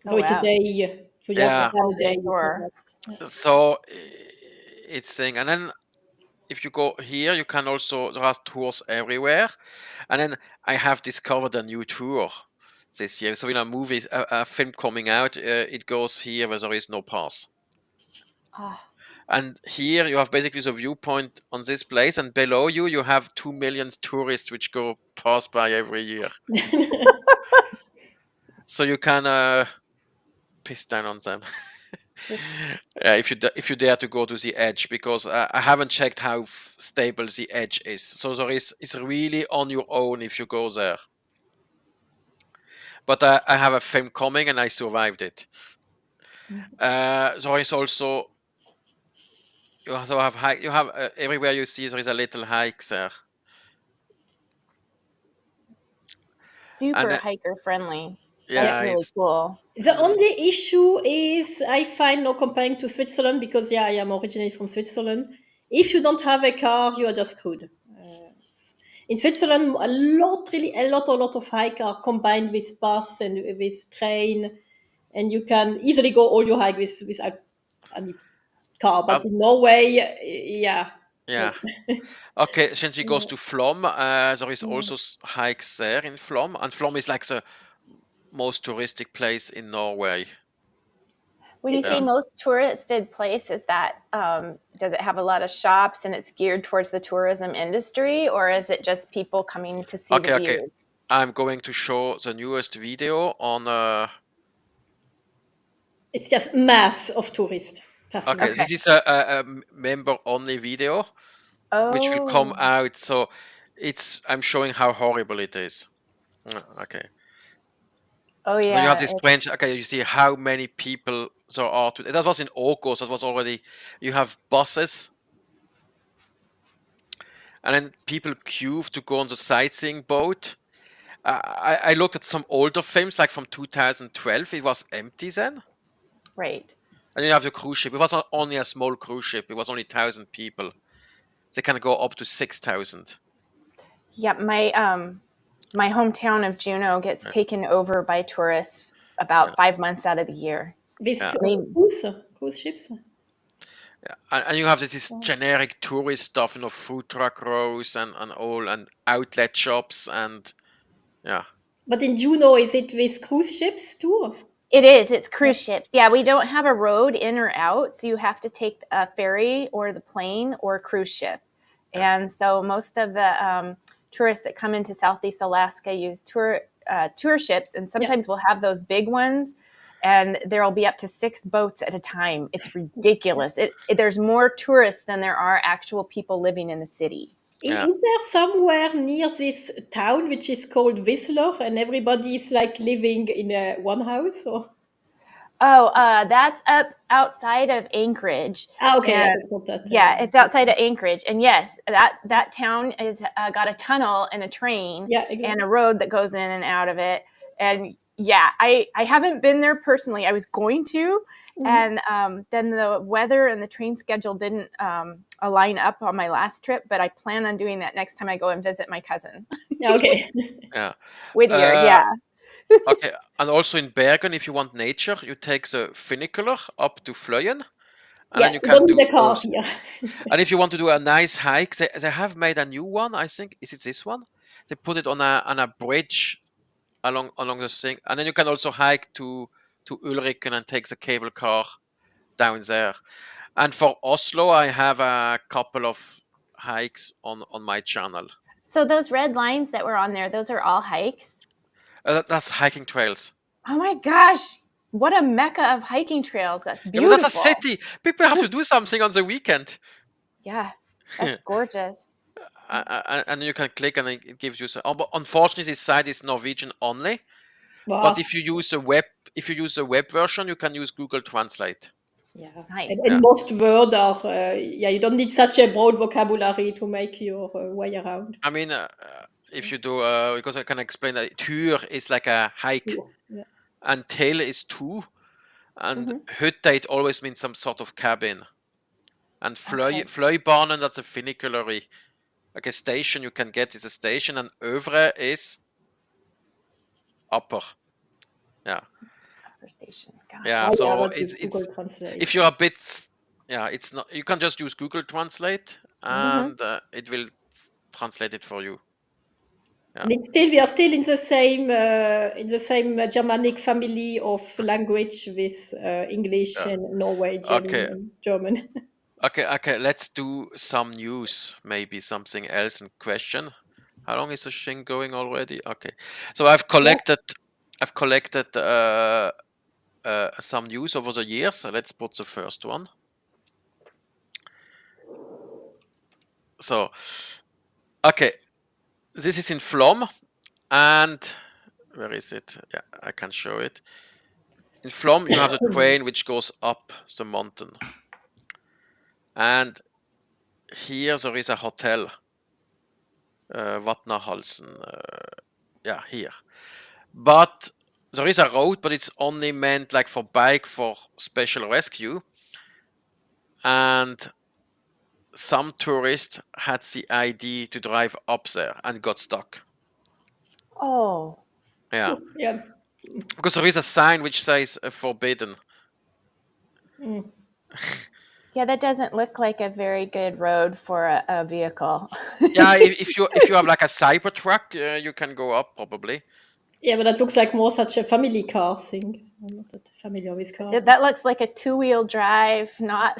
Speaker 2: So
Speaker 3: Oh,
Speaker 2: it's a
Speaker 3: wow.
Speaker 2: day. So you have
Speaker 1: Yeah.
Speaker 2: to plan a
Speaker 3: Day
Speaker 2: day.
Speaker 3: tour.
Speaker 1: So it's thing, and then if you go here, you can also there are tours everywhere, and then I have discovered a new tour this year. So in a film coming out, it goes here where there is no pass.
Speaker 3: Ah,
Speaker 1: And here you have basically the viewpoint on this place, and below you have 2 million tourists which go pass by every year. So you can piss down on them. If you dare to go to the edge, because I haven't checked how stable the edge is. So it's really on your own if you go there. But I have a film coming and I survived it. There is also you also have hike. You have everywhere you see there is a little hike there.
Speaker 3: super
Speaker 1: And
Speaker 3: hiker friendly.
Speaker 1: yeah,
Speaker 3: That's really
Speaker 1: it's
Speaker 3: cool.
Speaker 2: The only issue is, I find, now comparing to Switzerland, because I am originally from Switzerland. If you don't have a car, you are just screwed. In Switzerland, a lot of hike are combined with bus and with train, and you can easily go all your hike without any car. But in Norway, yeah.
Speaker 1: yeah. Okay, since she goes to Flåm, there is also hikes there in Flåm, and Flåm is like the most touristic place in Norway.
Speaker 3: When you say most touristed place, is that does it have a lot of shops and it's geared towards the tourism industry, or is it just people coming to see the views?
Speaker 1: I'm going to show the newest video on
Speaker 2: It's just mass of tourists passing.
Speaker 1: Okay,
Speaker 3: Okay.
Speaker 1: this is a member-only video, which will come
Speaker 3: Oh.
Speaker 1: out. So I'm showing how horrible it is. Okay.
Speaker 3: Oh
Speaker 1: So you have
Speaker 3: yeah.
Speaker 1: this strange. Okay, you see how many people there are. That was in August. That was already. You have buses, and then people queue to go on the sightseeing boat. I looked at some older films, like from 2012. It was empty then.
Speaker 3: Right.
Speaker 1: And you have the cruise ship. It was not only a small cruise ship. It was only 1,000 people. They can go up to 6,000.
Speaker 3: Yeah, my hometown of Juneau gets
Speaker 1: Yeah,
Speaker 3: taken over by tourists
Speaker 1: yeah,
Speaker 3: about 5 months out of the year.
Speaker 2: With
Speaker 1: yeah,
Speaker 2: cruise ships.
Speaker 1: yeah. And you have this
Speaker 2: Wow.
Speaker 1: generic tourist stuff, food truck rows and all, and outlet shops, and yeah,
Speaker 2: But in Juneau, is it with cruise ships too?
Speaker 3: It is. It's
Speaker 2: Yeah.
Speaker 3: cruise ships. Yeah, we don't have a road in or out, so you have to take a ferry or the plane or cruise ship.
Speaker 1: yeah,
Speaker 3: And so most of the tourists that come into Southeast Alaska use tour ships, and sometimes we'll have those big ones, and there'll be up to 6 boats at a time. It's ridiculous. There's more tourists than there are actual people living in the city.
Speaker 1: yeah.
Speaker 2: Is there somewhere near this town which is called Whistler and everybody is like living in one house? Or
Speaker 3: Oh, that's up outside of Anchorage,
Speaker 2: okay, yeah,
Speaker 3: and
Speaker 2: it's not that.
Speaker 3: yeah, it's outside of Anchorage. And yes, that town is got a tunnel and a train
Speaker 2: Yeah,
Speaker 3: and
Speaker 2: exactly.
Speaker 3: a road that goes in and out of it. And yeah, I haven't been there personally. I was going to, and then the weather and the train schedule didn't align up on my last trip. But I plan on doing that next time I go and visit my cousin,
Speaker 2: Yeah, okay.
Speaker 1: Yeah.
Speaker 3: Whittier.
Speaker 1: Uh,
Speaker 3: Yeah.
Speaker 1: okay. And also in Bergen, if you want nature, you take the funicular up to Fløyen, and
Speaker 2: Yeah,
Speaker 1: then you
Speaker 2: you
Speaker 1: can
Speaker 2: don't
Speaker 1: do
Speaker 2: need a car
Speaker 1: those.
Speaker 2: here.
Speaker 1: And if you want to do a nice hike, they have made a new one. I think is it this one? They put it on a bridge along the thing, and then you can also hike to Ulriken and take the cable car down there. And for Oslo, I have a couple of hikes on my channel.
Speaker 3: So those red lines that were on there, those are all hikes.
Speaker 1: That's hiking trails.
Speaker 3: Oh my gosh, what a mecca of hiking trails. That's
Speaker 1: Yeah, but that's a
Speaker 3: beautiful.
Speaker 1: city. People have to do something on the weekend.
Speaker 3: Yeah, that's gorgeous.
Speaker 1: And you can click and it gives you some. Oh, but unfortunately, this site is Norwegian only. But
Speaker 2: Wow.
Speaker 1: if you use the web version, you can use Google Translate.
Speaker 2: Yeah.
Speaker 3: Nice.
Speaker 2: And
Speaker 1: Yeah.
Speaker 2: most words are, you don't need such a broad vocabulary to make your way around.
Speaker 1: I mean, if you do, because I can explain that tur is like a hike,
Speaker 2: Cool. Yeah.
Speaker 1: and tail is two, and
Speaker 3: Hmm.
Speaker 1: hytte it always means some sort of cabin. And
Speaker 3: Okay.
Speaker 1: fløibanen, that's a funiculary, like a station you can get is a station, and øvre is upper. Yeah.
Speaker 3: Upper station. Got it.
Speaker 1: Yeah.
Speaker 2: Oh, yeah,
Speaker 1: So
Speaker 2: but with Google Translate.
Speaker 1: if you're a bit, yeah, it's not. You can just use Google Translate,
Speaker 3: Mhm.
Speaker 1: and it will translate it for you. Yeah.
Speaker 2: And we are still in the same Germanic family of language with English
Speaker 1: Yeah.
Speaker 2: and Norwegian
Speaker 1: Okay.
Speaker 2: and German.
Speaker 1: Okay. Let's do some news. Maybe something else in question. How long is the thing going already? Okay. So I've collected some news over the years. So let's put the first one. So, okay, this is in Flåm, and where is it? Yeah, I can show it. In Flåm, you have the train which goes up the mountain, and here there is a hotel, Vatnahalsen. Yeah, here. But there is a road, but it's only meant like for bike for special rescue, and some tourists had the idea to drive up there and got stuck.
Speaker 3: Oh,
Speaker 1: Yeah,
Speaker 2: Yeah.
Speaker 1: because there is a sign which says forbidden.
Speaker 2: Mm.
Speaker 3: yeah, that doesn't look like a very good road for a vehicle.
Speaker 1: Yeah, if you have like a cyber truck, you can go up probably.
Speaker 2: Yeah, but that looks like more such a family car thing. I'm not that familiar with cars.
Speaker 3: That looks like a 2-wheel drive, not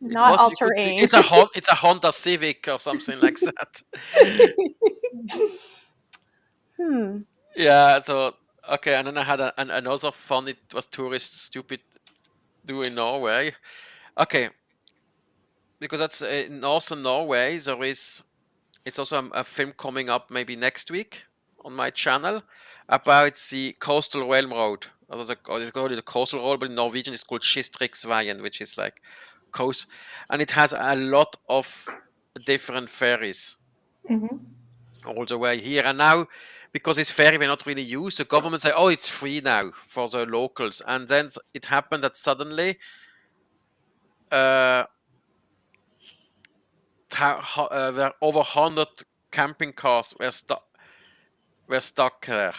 Speaker 1: It
Speaker 3: not
Speaker 1: was
Speaker 3: all
Speaker 1: you could see
Speaker 3: terrain.
Speaker 1: it's a Honda Civic or something like that.
Speaker 3: Hmm.
Speaker 1: Yeah. So Okay, and then I had another funny, it was tourist stupid do in Norway. Okay, because that's in northern Norway. It's also a film coming up maybe next week on my channel about the coastal railroad. Also they call it the coastal railroad, but in Norwegian it's called Kystriksveien, which is like coast, and it has a lot of different ferries all the way here. And now, because this ferry were not really used, the government say, "Oh, it's free now for the locals." And then it happened that suddenly, uh, were over 100 camping cars were stuck there,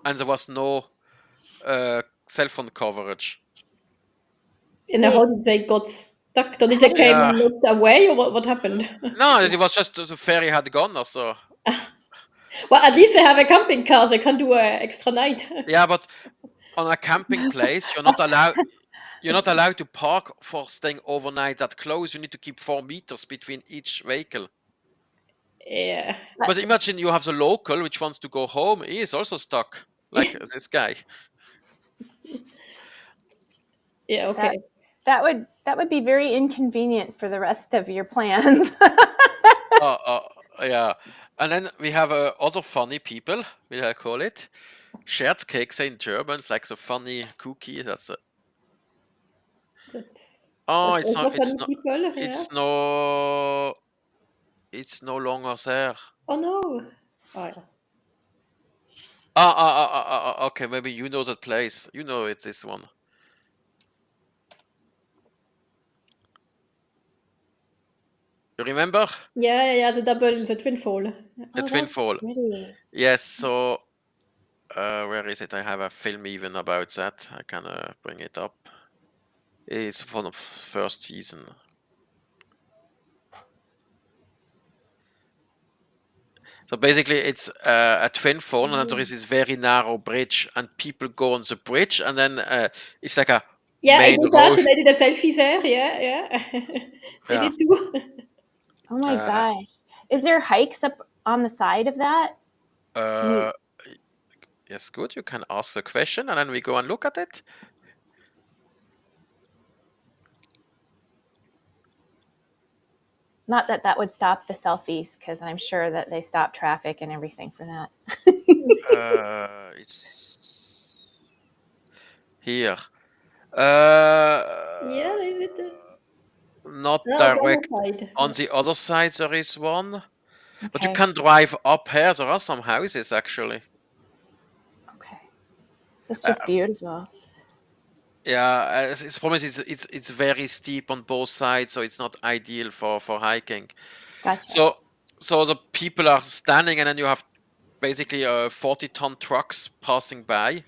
Speaker 1: and there was no cell phone coverage.
Speaker 2: And how did they got stuck? Or did
Speaker 3: How
Speaker 2: they
Speaker 3: did-
Speaker 2: came
Speaker 1: Yeah.
Speaker 2: not away, or what happened?
Speaker 1: No, it was just the ferry had gone or so.
Speaker 2: Well, at least they have a camping car. They can do an extra night.
Speaker 1: Yeah, but on a camping place, you're not allowed to park for staying overnight that close. You need to keep 4 meters between each vehicle.
Speaker 2: Yeah.
Speaker 1: But imagine you have the local which wants to go home. He is also stuck, like this guy.
Speaker 2: Yeah. Okay.
Speaker 3: that would be very inconvenient for the rest of your plans.
Speaker 1: Yeah. And then we have other funny people, will I call it. Scherzkekse in German. It's like the funny cookie. That's
Speaker 2: That's
Speaker 1: it's not.
Speaker 2: also funny people. Yeah.
Speaker 1: It's no longer there.
Speaker 2: Oh no. Oh, yeah.
Speaker 1: Okay, maybe you know that place. You know it's this one. You remember?
Speaker 2: Yeah. The twin fall.
Speaker 1: The twin fall.
Speaker 3: Pretty.
Speaker 1: Yes, so where is it? I have a film even about that. I can bring it up. It's from the first season. So basically, it's a twin fall, and there is this very narrow bridge, and people go on the bridge, and then it's like a
Speaker 2: Yeah, I
Speaker 1: main
Speaker 2: did that,
Speaker 1: road.
Speaker 2: and I did a selfie there. Yeah. I
Speaker 1: Yeah.
Speaker 2: did too.
Speaker 3: Oh my
Speaker 1: Uh,
Speaker 3: gosh. Is there hikes up on the side of that?
Speaker 1: Yes, good. You can ask the question, and then we go and look at it.
Speaker 3: Not that that would stop the selfies, because I'm sure that they stop traffic and everything for that.
Speaker 1: It's here.
Speaker 2: Yeah, is it?
Speaker 1: Not
Speaker 2: No, on the
Speaker 1: direct.
Speaker 2: other side.
Speaker 1: On the other side, there is one. But you
Speaker 3: Okay.
Speaker 1: can drive up here. There are some houses actually.
Speaker 3: Okay. It's just beautiful.
Speaker 1: Yeah, it's problem is it's very steep on both sides, so it's not ideal for hiking.
Speaker 3: Gotcha.
Speaker 1: So the people are standing, and then you have basically 40-ton trucks passing by,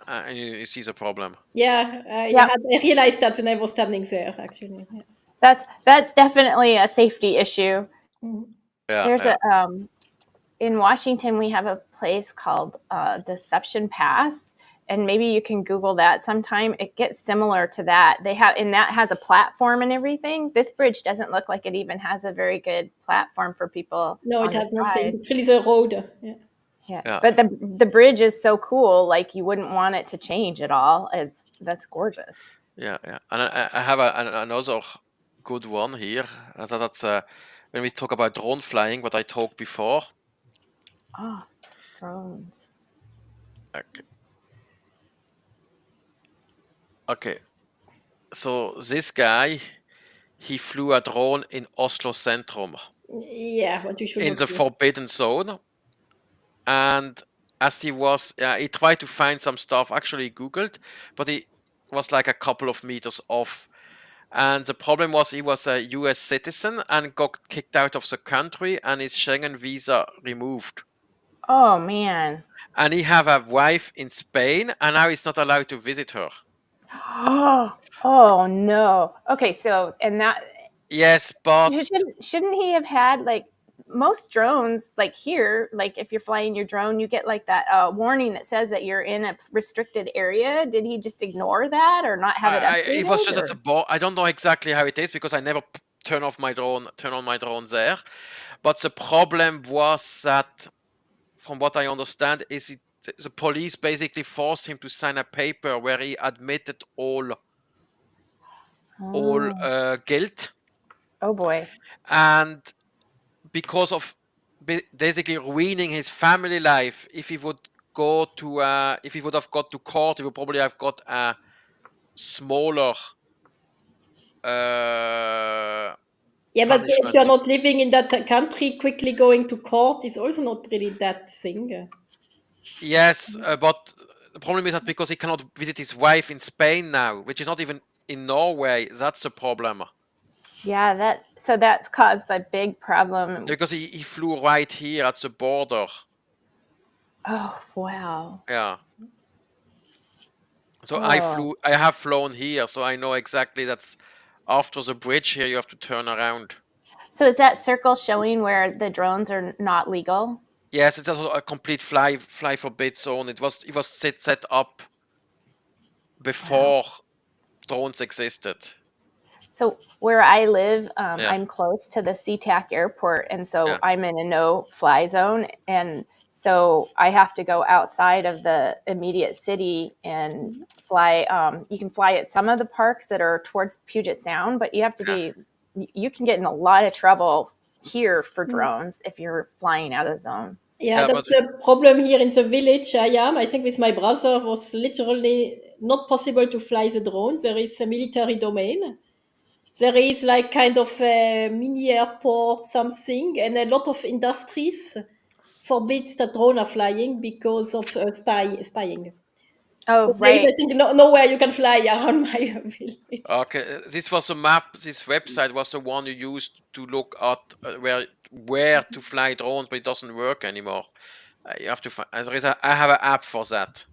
Speaker 1: and you see the problem.
Speaker 2: Yeah,
Speaker 3: Yeah.
Speaker 2: I realized that when I was standing there, actually. Yeah.
Speaker 3: That's definitely a safety issue.
Speaker 2: Mhm.
Speaker 1: Yeah,
Speaker 3: There's
Speaker 1: yeah.
Speaker 3: In Washington, we have a place called Deception Pass, and maybe you can Google that sometime. It gets similar to that. And that has a platform and everything. This bridge doesn't look like it even has a very good platform for people.
Speaker 2: No,
Speaker 3: on
Speaker 2: it
Speaker 3: the
Speaker 2: has nothing.
Speaker 3: side.
Speaker 2: It's really the road. Yeah.
Speaker 3: Yeah. But the bridge is so cool, like you wouldn't want it to change at all. That's gorgeous.
Speaker 1: Yeah. And I have another good one here. That's when we talk about drone flying, what I talked before.
Speaker 3: Oh, drones.
Speaker 1: Okay. So this guy, he flew a drone in Oslo Centrum
Speaker 2: Yeah, what you should
Speaker 1: in
Speaker 2: not
Speaker 1: the
Speaker 2: do.
Speaker 1: forbidden zone. And as he tried to find some stuff, actually Googled, but he was like a couple of meters off. And the problem was he was a US citizen and got kicked out of the country and his Schengen visa removed.
Speaker 3: Oh man.
Speaker 1: And he have a wife in Spain, and now he's not allowed to visit her.
Speaker 3: Oh no. Okay, so and that
Speaker 1: Yes, but
Speaker 3: shouldn't he have had like most drones, like here, like if you're flying your drone, you get like that warning that says that you're in a restricted area. Did he just ignore that or not have it updated?
Speaker 1: it was just at the bar. I don't know exactly how it is because I never turn on my drone there. But the problem was that, from what I understand, is the police basically forced him to sign a paper where he admitted all guilt,
Speaker 3: Oh boy.
Speaker 1: and because of basically ruining his family life, if he would have got to court, he would probably have got a smaller
Speaker 2: Yeah, but if
Speaker 1: punishment.
Speaker 2: you're not living in that country, quickly going to court is also not really that thing.
Speaker 1: Yes, but the problem is that because he cannot visit his wife in Spain now, which is not even in Norway, that's the problem.
Speaker 3: Yeah, that's caused a big problem.
Speaker 1: Because he flew right here at the border.
Speaker 3: Oh wow.
Speaker 1: Yeah. So
Speaker 3: Oh.
Speaker 1: I have flown here, so I know exactly that's after the bridge here you have to turn around.
Speaker 3: So is that circle showing where the drones are not legal?
Speaker 1: Yes, it's also a complete fly forbid zone. It was set up before drones existed.
Speaker 3: So where I live,
Speaker 1: Yeah.
Speaker 3: I'm close to the SeaTac airport, and so
Speaker 1: Yeah.
Speaker 3: I'm in a no-fly zone, and so I have to go outside of the immediate city and fly. You can fly at some of the parks that are towards Puget Sound, but you have to you can get in a lot of trouble here for drones if you're flying out of the zone.
Speaker 2: Yeah, that's the problem here in the village I am. I think with my brother was literally not possible to fly the drone. There is a military domain. There is like kind of a mini airport, something, and a lot of industries forbids that drone are flying because of spying.
Speaker 3: Oh,
Speaker 2: So there is,
Speaker 3: right.
Speaker 2: I think, nowhere you can fly around my village.
Speaker 1: Okay, this was a map. This website was the one you used to look at where to fly drones, but it doesn't work anymore. You have to find. I have an app for that.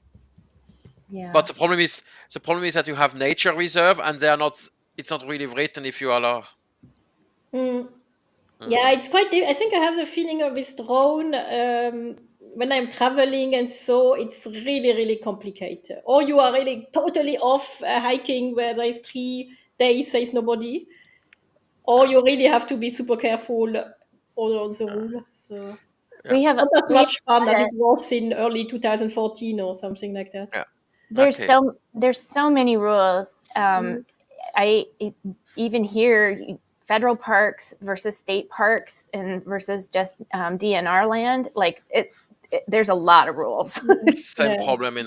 Speaker 3: Yeah.
Speaker 1: But the problem is that you have nature reserve, and they are not. It's not really written if you are.
Speaker 2: Yeah, it's quite. I think I have the feeling of this drone when I'm traveling, and so it's really, really complicated. Or you are really totally off hiking where there is 3 days, there is nobody, or you really have to be super careful all on the rule. So
Speaker 3: We have
Speaker 2: not as
Speaker 3: we have
Speaker 2: much fun as it was in early 2014 or something like that.
Speaker 1: Yeah.
Speaker 3: there's
Speaker 1: Okay.
Speaker 3: so many rules. Even here, federal parks versus state parks and versus just DNR land, like there's a lot of rules.
Speaker 1: Same problem,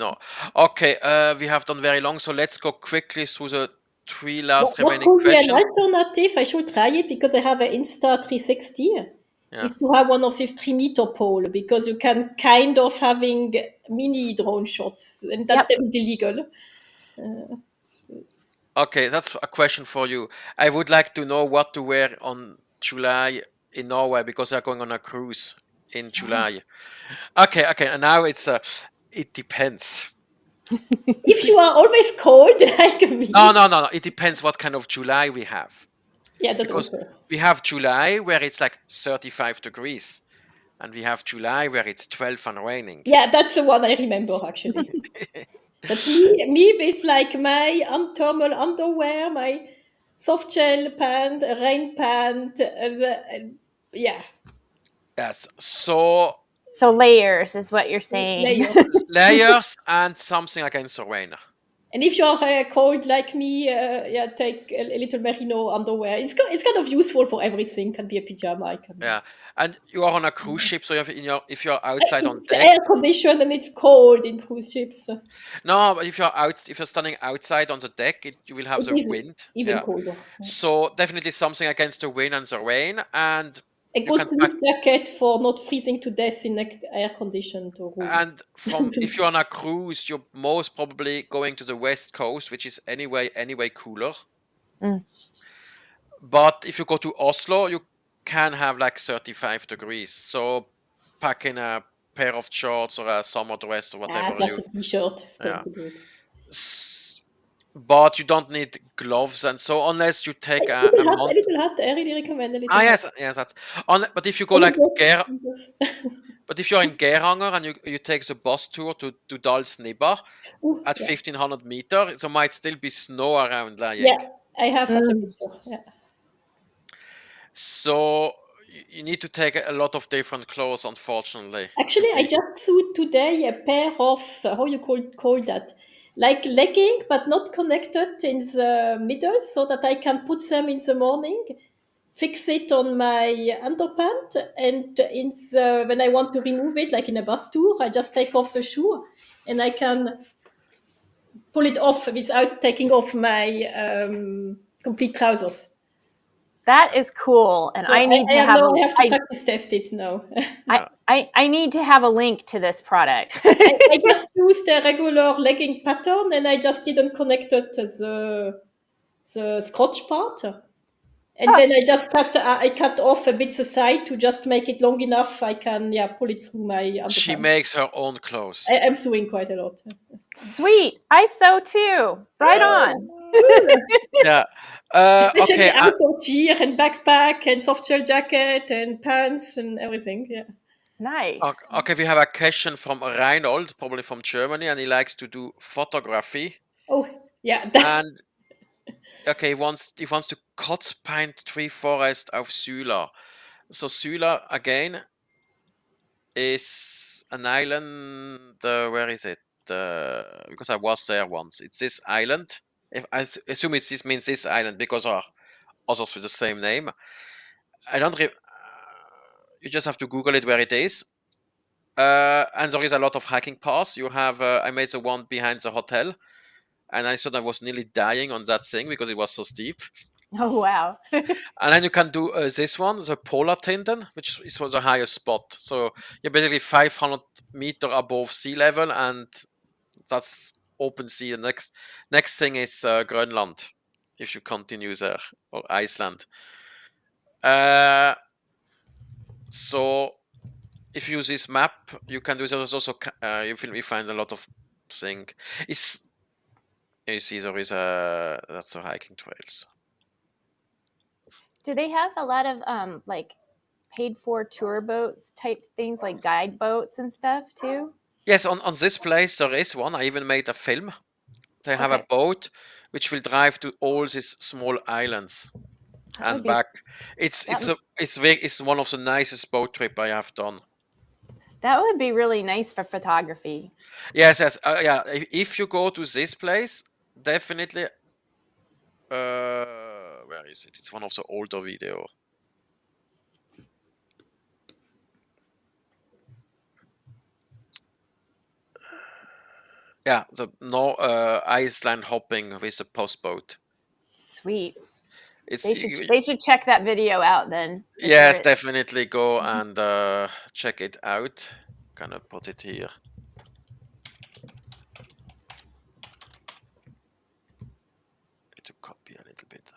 Speaker 1: Okay, we have done very long, so let's go quickly through the 3 last
Speaker 2: What
Speaker 1: remaining
Speaker 2: could be an
Speaker 1: questions.
Speaker 2: alternative? I should try it because I have an Insta360.
Speaker 1: Yeah.
Speaker 2: Is to have one of these 3-meter pole because you can kind of having mini drone shots, and that's definitely legal.
Speaker 1: Okay, that's a question for you. I would like to know what to wear on July in Norway because they're going on a cruise in July. Okay, and now it depends.
Speaker 2: If you are always cold like me.
Speaker 1: No. It depends what kind of July we have.
Speaker 2: Yeah, that's
Speaker 1: Because
Speaker 2: also.
Speaker 1: we have July where it's like 35 degrees, and we have July where it's 12 and raining.
Speaker 2: Yeah, that's the one I remember actually. But me with like my thermal underwear, my soft shell pant, a rain pant, yeah.
Speaker 1: Yes, so
Speaker 3: layers is what you're saying.
Speaker 1: layers and something against the rain.
Speaker 2: And if you're cold like me, take a little merino underwear. It's kind of useful for everything. Can be a pajama.
Speaker 1: Yeah, and you are on a cruise ship, so if you're outside on
Speaker 2: It's
Speaker 1: deck,
Speaker 2: air conditioned and it's cold in cruise ships.
Speaker 1: no, but if you're standing outside on the deck, you will have the wind.
Speaker 2: Even colder.
Speaker 1: So definitely something against the wind and the rain, and
Speaker 2: a good police jacket for not freezing to death in an air-conditioned room.
Speaker 1: And if you're on a cruise, you're most probably going to the west coast, which is anyway cooler. But if you go to Oslo, you can have like 35 degrees. So pack in a pair of shorts or a summer dress or whatever.
Speaker 2: Just a t-shirt.
Speaker 1: But you don't need gloves, and so unless you take
Speaker 2: a little hat, I really recommend a little hat.
Speaker 1: Yes, that's but if you go like but if you're in Geiranger and you take the bus tour to Dalsnibba at 1500 meters, there might still be snow around Layek.
Speaker 2: Yeah, I have such a picture. Yeah.
Speaker 1: So you need to take a lot of different clothes, unfortunately.
Speaker 2: Actually, I just saw today a pair of how you call that, like legging, but not connected in the middle, so that I can put them in the morning, fix it on my underpant, and when I want to remove it, like in a bus tour, I just take off the shoe, and I can pull it off without taking off my complete trousers.
Speaker 3: That is cool, and
Speaker 2: So
Speaker 3: I need to
Speaker 2: I
Speaker 3: have a.
Speaker 2: I have to practice test it now.
Speaker 1: Yeah.
Speaker 3: I need to have a link to this product.
Speaker 2: I just used a regular legging pattern, and I just didn't connect it to the scotch part. And
Speaker 3: Oh.
Speaker 2: then I cut off a bit the side to just make it long enough I can pull it through my underpants.
Speaker 1: She makes her own clothes.
Speaker 2: I'm sewing quite a lot.
Speaker 3: Sweet, I sew too. Right on.
Speaker 1: Yeah.
Speaker 2: Especially
Speaker 1: Okay.
Speaker 2: outdoor gear and backpack and soft shell jacket and pants and everything. Yeah.
Speaker 3: Nice.
Speaker 1: Okay, we have a question from Reinhold, probably from Germany, and he likes to do photography.
Speaker 2: Oh, yeah.
Speaker 1: And okay, he wants to cut pine tree forest of Sula. So Sula again is an island. Where is it? Because I was there once. It's this island. If I assume this means this island because there are others with the same name. I don't. You just have to Google it where it is. And there is a lot of hiking paths. You have. I made the one behind the hotel, and I thought I was nearly dying on that thing because it was so steep.
Speaker 3: Oh wow.
Speaker 1: And then you can do this one, the Polar Tinden, which is the highest spot. So you're basically 500 meters above sea level, and that's open sea. The next thing is Greenland, if you continue there, or Iceland. So if you use this map, you can do. There's also you find a lot of things. You see there is that's the hiking trails.
Speaker 3: Do they have a lot of like paid for tour boats type things, like guide boats and stuff too?
Speaker 1: Yes, on this place there is one. I even made a film. They have a
Speaker 3: Okay.
Speaker 1: boat which will drive to all these small islands
Speaker 3: That would
Speaker 1: and
Speaker 3: be-
Speaker 1: back. It's one of the nicest boat trip I have done.
Speaker 3: That would be really nice for photography.
Speaker 1: Yes. Yeah. If you go to this place, definitely. Where is it? It's one of the older video. Yeah, the Iceland hopping with a postboat.
Speaker 3: Sweet.
Speaker 1: It's
Speaker 3: They should check that video out then.
Speaker 1: yes, definitely go and check it out. Gonna put it here. To copy a little bit.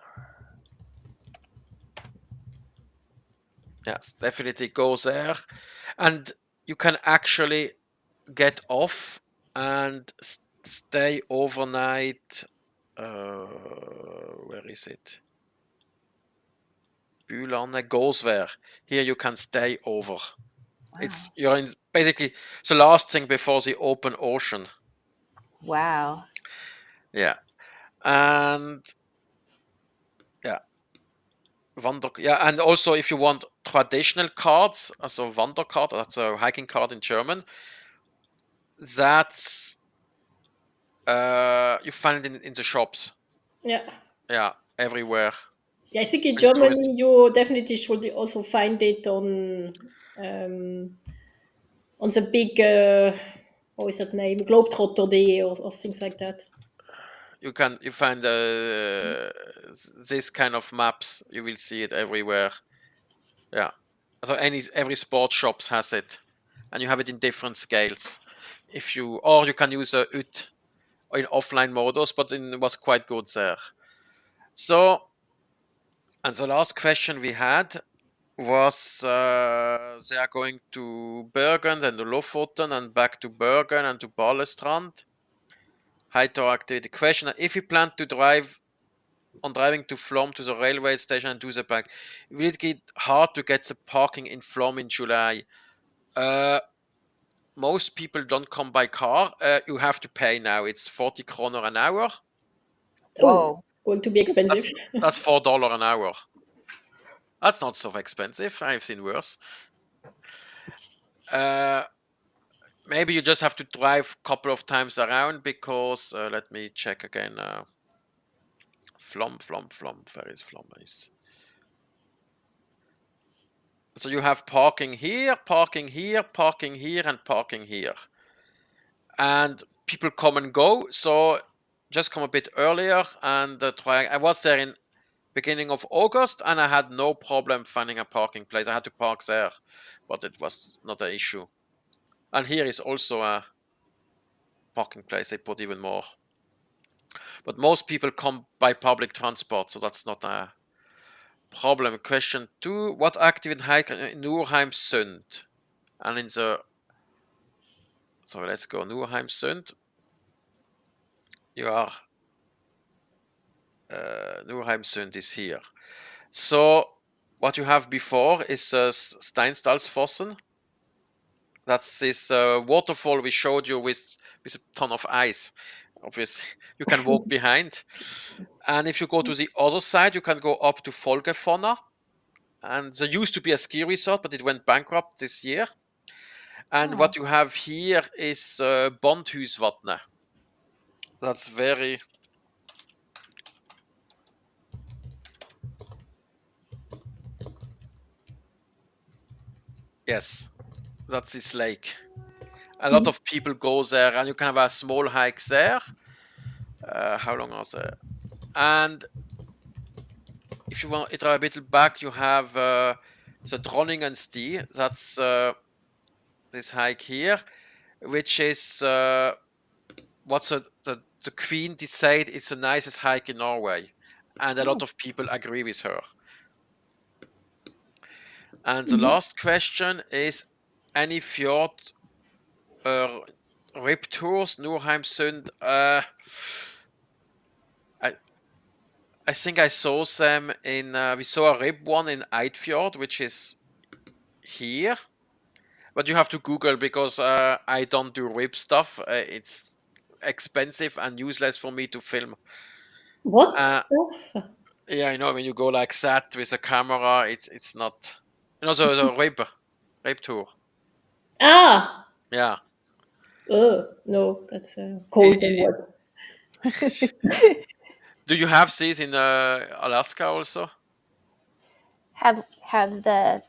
Speaker 1: Yes, definitely go there, and you can actually get off and stay overnight. Where is it? Bylane goes there. Here you can stay over.
Speaker 3: Wow.
Speaker 1: You're in basically the last thing before the open ocean.
Speaker 3: Wow.
Speaker 1: Yeah, and and also if you want traditional cards, also Wandercard, that's a hiking card in German. That's you find it in the shops. Yeah, everywhere.
Speaker 2: Yeah, I think in Germany you definitely should also find it on the big what is that name, Globetrotter Day or things like that.
Speaker 1: You find this kind of maps. You will see it everywhere. Yeah, so every sports shops has it, and you have it in different scales. Or you can use a UT in offline modus, but it was quite good there. So, and the last question we had was they are going to Bergen and to Lofoten and back to Bergen and to Balestrand. High tour activity. Question: if you plan to driving to Flåm to the railway station and do the back, will it get hard to get the parking in Flåm in July? Most people don't come by car. You have to pay now. It's 40 kroner an hour.
Speaker 3: Whoa.
Speaker 2: Going to be expensive.
Speaker 1: That's $4 an hour. That's not so expensive. I've seen worse. Maybe you just have to drive a couple of times around because let me check again. Flåm. Where is Flåm? So you have parking here, parking here, parking here, and parking here. And people come and go. So just come a bit earlier and try. I was there in beginning of August and I had no problem finding a parking place. I had to park there, but it was not an issue. And here is also a parking place. They put even more. But most people come by public transport, so that's not a problem. Question 2. What active hike in Norheimsund? And in the... So let's go Norheimsund. You are... Norheimsund is here. So what you have before is Steinsdalsfossen. That's this waterfall we showed you with a ton of ice. Obviously, you can walk behind. And if you go to the other side, you can go up to Folgefonna. And there used to be a ski resort, but it went bankrupt this year. And what you have here is Bondhusvatnet. That's very... Yes, that's this lake. A lot of people go there, and you can have a small hike there. How long are they? And if you want to drive a bit back, you have the Dronningensti. That's this hike here, which is what the Queen decided it's the nicest hike in Norway. And a lot of people agree with her. And the last question is, any fjord rip tours, Norheimsund? I think I saw them in, we saw a rib one in Eidfjord, which is here. But you have to Google because I don't do rib stuff. It's expensive and useless for me to film.
Speaker 2: What stuff?
Speaker 1: Yeah, when you go like that with a camera, it's not... the rib tour.
Speaker 2: Ah!
Speaker 1: Yeah.
Speaker 2: No, that's cold and what?
Speaker 1: Do you have these in Alaska also?
Speaker 3: Have the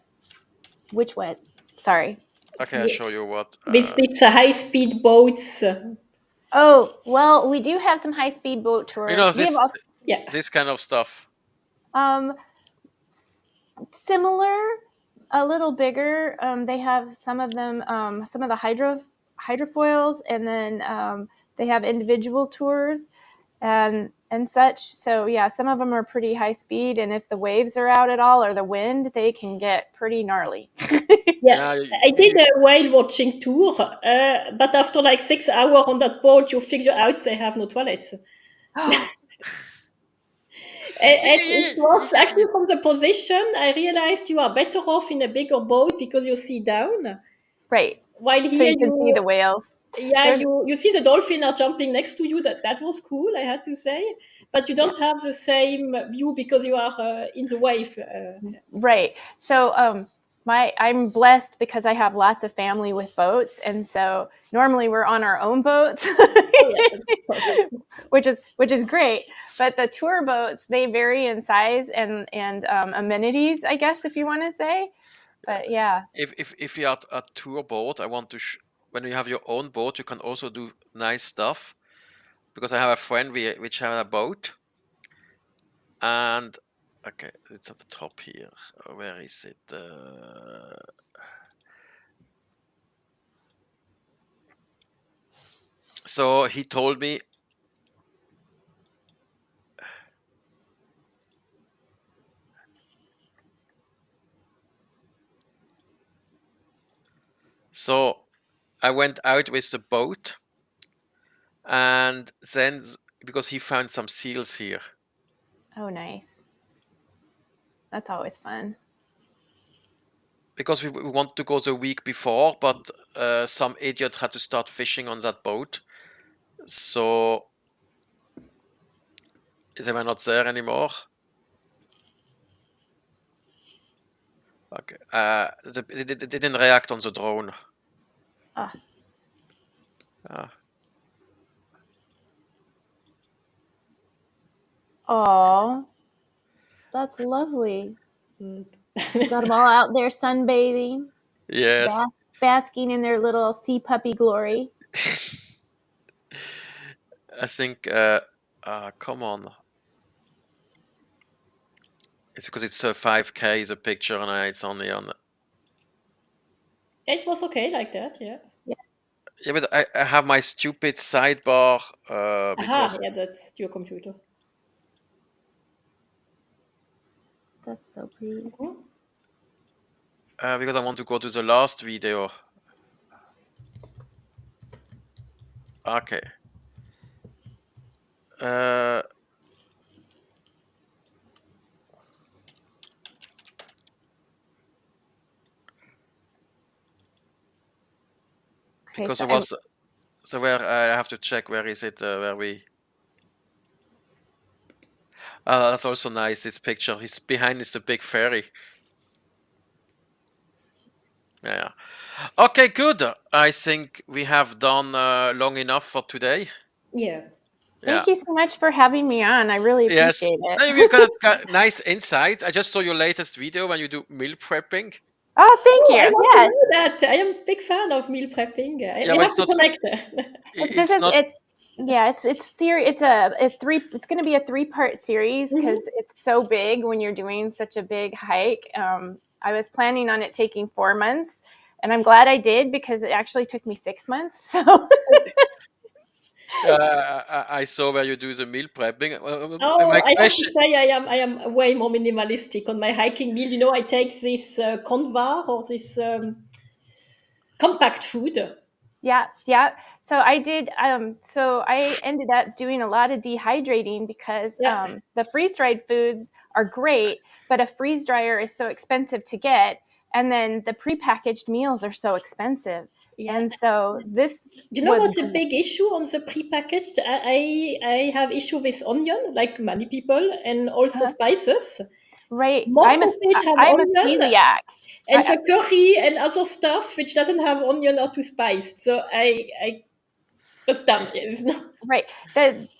Speaker 3: which one? Sorry.
Speaker 1: Okay, I'll show you what.
Speaker 2: These high-speed boats.
Speaker 3: Oh, well, we do have some high-speed boat tours.
Speaker 1: This kind of stuff.
Speaker 3: Similar, a little bigger. They have some of them, some of the hydrofoils, and then they have individual tours and such. So yeah, some of them are pretty high speed, and if the waves are out at all or the wind, they can get pretty gnarly.
Speaker 2: I did a whale watching tour, but after like 6 hours on that boat, you figure out they have no toilets. It was actually from the position, I realized you are better off in a bigger boat because you see down.
Speaker 3: Right.
Speaker 2: While here
Speaker 3: so you can see the whales.
Speaker 2: Yeah, you see the dolphin are jumping next to you. That was cool, I had to say. But you don't have the same view because you are in the wave.
Speaker 3: Right. So I'm blessed because I have lots of family with boats, and so normally we're on our own boats, which is great. But the tour boats, they vary in size and amenities, I guess, if you want to say. But yeah.
Speaker 1: If you're at a tour boat, I want to when you have your own boat, you can also do nice stuff. Because I have a friend which have a boat, and okay, it's at the top here. Where is it? So he told me. So I went out with the boat, and then because he found some seals here.
Speaker 3: Oh, nice. That's always fun.
Speaker 1: Because we wanted to go the week before, but some idiot had to start fishing on that boat. So they were not there anymore. Okay. It didn't react on the drone.
Speaker 3: Ah. Oh, that's lovely.
Speaker 2: Mm.
Speaker 3: Got them all out there sunbathing,
Speaker 1: Yes.
Speaker 3: basking in their little sea puppy glory.
Speaker 1: I think. Come on. It's because it's 5K the picture and it's only on.
Speaker 2: It was okay like that, yeah.
Speaker 1: Yeah, but I have my stupid sidebar because
Speaker 2: Aha, yeah, that's your computer.
Speaker 3: That's so pretty.
Speaker 2: Mhm.
Speaker 1: because I want to go to the last video. Okay.
Speaker 3: Okay,
Speaker 1: Because
Speaker 3: so
Speaker 1: it was where I have to check where is it where we. That's also nice. This picture. He's behind is the big ferry. Yeah. Okay, good. I think we have done long enough for today.
Speaker 2: Yeah.
Speaker 1: Yeah.
Speaker 3: Thank you so much for having me on. I really
Speaker 1: Yes.
Speaker 3: appreciate
Speaker 1: No,
Speaker 3: it.
Speaker 1: you got nice insights. I just saw your latest video when you do meal prepping.
Speaker 3: Oh, thank
Speaker 2: Oh, I
Speaker 3: you.
Speaker 2: want to
Speaker 3: Yes.
Speaker 2: do that. I am a big fan of meal prepping.
Speaker 1: Yeah,
Speaker 2: We
Speaker 1: but
Speaker 2: have
Speaker 1: it's
Speaker 2: to
Speaker 1: not. So,
Speaker 2: connect.
Speaker 3: This
Speaker 1: it's
Speaker 3: is
Speaker 1: not.
Speaker 3: it's a three it's going to be a 3-part series because
Speaker 2: Mhm.
Speaker 3: it's so big when you're doing such a big hike. I was planning on it taking 4 months, and I'm glad I did because it actually took me 6 months. So
Speaker 1: I saw where you do the meal prepping. My
Speaker 2: Oh, I have to
Speaker 1: question.
Speaker 2: say I am way more minimalistic on my hiking meal. You know, I take this convar or this compact food.
Speaker 3: yeah. So I did. So I ended up doing a lot of dehydrating because
Speaker 2: Yeah,
Speaker 3: the freeze dried foods are great, but a freeze dryer is so expensive to get, and then the prepackaged meals are so expensive.
Speaker 2: yeah.
Speaker 3: And so this
Speaker 2: You know
Speaker 3: was
Speaker 2: what's a big issue on the prepackaged? I have issue with onion, like many people, and also
Speaker 3: uh,
Speaker 2: spices.
Speaker 3: right.
Speaker 2: Most of it have
Speaker 3: I'm a
Speaker 2: onion,
Speaker 3: celiac.
Speaker 2: and the curry and other stuff which doesn't have onion are too spiced. So I it's done. It's not,
Speaker 3: Right.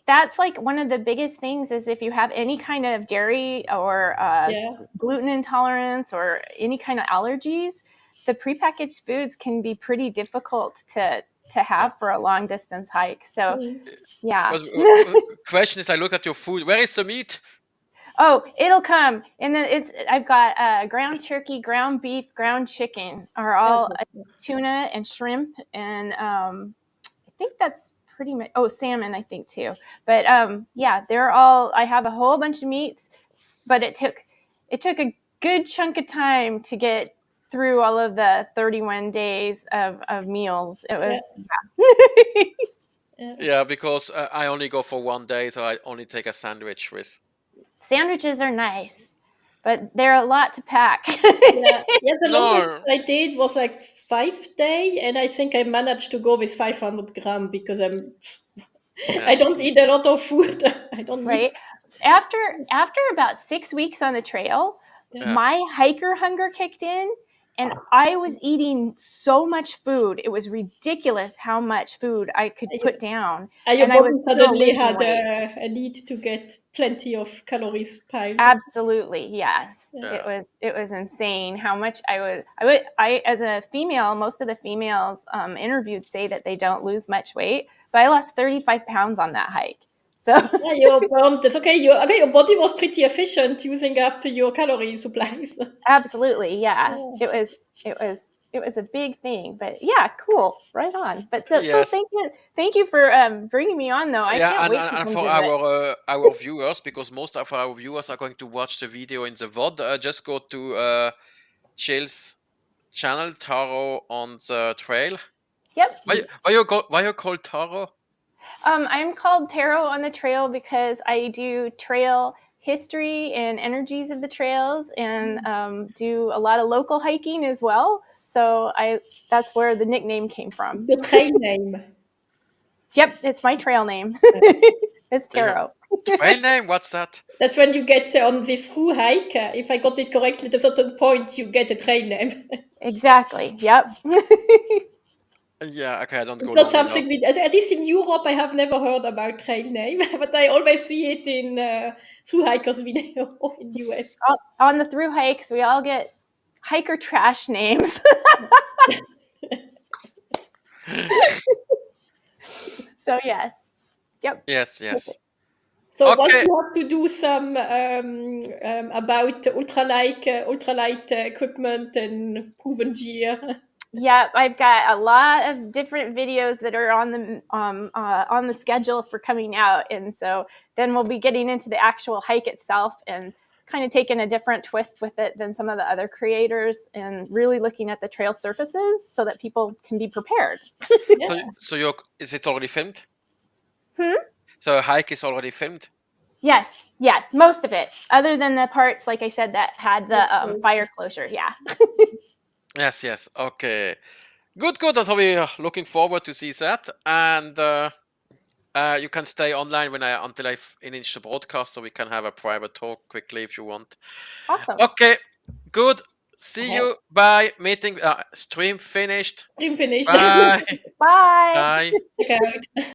Speaker 3: That's like one of the biggest things is if you have any kind of dairy or
Speaker 2: yeah.
Speaker 3: gluten intolerance or any kind of allergies, the prepackaged foods can be pretty difficult to have for a long distance hike. So
Speaker 2: Mm.
Speaker 3: yeah.
Speaker 1: Question is, I look at your food. Where is the meat?
Speaker 3: Oh, it'll come. And then I've got ground turkey, ground beef, ground chicken are all
Speaker 2: Okay.
Speaker 3: tuna and shrimp and I think that's pretty much. Oh, salmon, I think too. But yeah, they're all. I have a whole bunch of meats, but it took a good chunk of time to get through all of the 31 days of meals. It
Speaker 2: Yeah.
Speaker 3: was
Speaker 2: Yeah.
Speaker 1: Yeah, because I only go for 1 day, so I only take a sandwich with.
Speaker 3: Sandwiches are nice, but they're a lot to pack.
Speaker 2: Yeah. Yeah. The longest
Speaker 1: No.
Speaker 2: I did was like 5 day, and I think I managed to go with 500 gram because I
Speaker 1: Yeah.
Speaker 2: don't eat a lot of food. I don't need.
Speaker 3: Right after about 6 weeks on the trail,
Speaker 2: Yeah.
Speaker 1: Yeah.
Speaker 3: my hiker hunger kicked in and I was eating so much food. It was ridiculous how much food I could put down,
Speaker 2: Your
Speaker 3: and I was
Speaker 2: body
Speaker 3: still
Speaker 2: suddenly
Speaker 3: losing
Speaker 2: had
Speaker 3: weight.
Speaker 2: a need to get plenty of calories piled.
Speaker 3: Absolutely, yes.
Speaker 2: Yeah.
Speaker 3: It was insane how much I as a female, most of the females interviewed say that they don't lose much weight, but I lost 35 pounds on that hike. So
Speaker 2: Yeah, you're burned. That's okay. Your body was pretty efficient using up your calorie supplies.
Speaker 3: absolutely, yeah.
Speaker 2: Yeah.
Speaker 3: It was a big thing, but yeah, cool, right on. But so
Speaker 1: Yes.
Speaker 3: thank you for bringing me on, though. I
Speaker 1: Yeah,
Speaker 3: can't wait to
Speaker 1: and
Speaker 3: come
Speaker 1: for
Speaker 3: visit.
Speaker 1: our viewers, because most of our viewers are going to watch the video in the VOD, just go to Jill's channel, Taro on the trail.
Speaker 3: Yep.
Speaker 1: Why you call Taro?
Speaker 3: I'm called Tarot on the Trail because I do trail history and energies of the trails, and do a lot of local hiking as well. So that's where the nickname came from.
Speaker 2: Your trail name.
Speaker 3: Yep, it's my trail name. It's
Speaker 1: You have,
Speaker 3: Tarot.
Speaker 1: Trail name? What's that?
Speaker 2: That's when you get on this through hike. If I got it correctly, at a certain point, you get a trail name.
Speaker 3: Exactly. Yep.
Speaker 1: Yeah, okay, I don't go
Speaker 2: It's not
Speaker 1: long enough.
Speaker 2: something we, at least in Europe, I have never heard about trail name, but I always see it in through hikers video in US.
Speaker 3: On the through hikes, we all get hiker trash names. So yes. Yep.
Speaker 1: Yes, yes.
Speaker 2: So once
Speaker 1: Okay.
Speaker 2: you have to do some about ultralight equipment and proven gear.
Speaker 3: Yeah, I've got a lot of different videos that are on the schedule for coming out, and so then we'll be getting into the actual hike itself and kind of taking a different twist with it than some of the other creators, and really looking at the trail surfaces so that people can be prepared.
Speaker 2: Yeah.
Speaker 1: So is it already filmed?
Speaker 3: Hmm?
Speaker 1: So a hike is already filmed?
Speaker 3: Yes, most of it, other than the parts, like I said, that had the fire closure. Yeah.
Speaker 1: Yes, yes. Okay. Good. So we are looking forward to see that. And you can stay online until I finish the broadcast, so we can have a private talk quickly if you want.
Speaker 3: Awesome.
Speaker 1: Okay, good. See
Speaker 2: Okay.
Speaker 1: you. Bye. Meeting. Stream finished.
Speaker 2: Stream finished.
Speaker 1: Bye.
Speaker 3: Bye.
Speaker 1: Bye.
Speaker 2: Check out.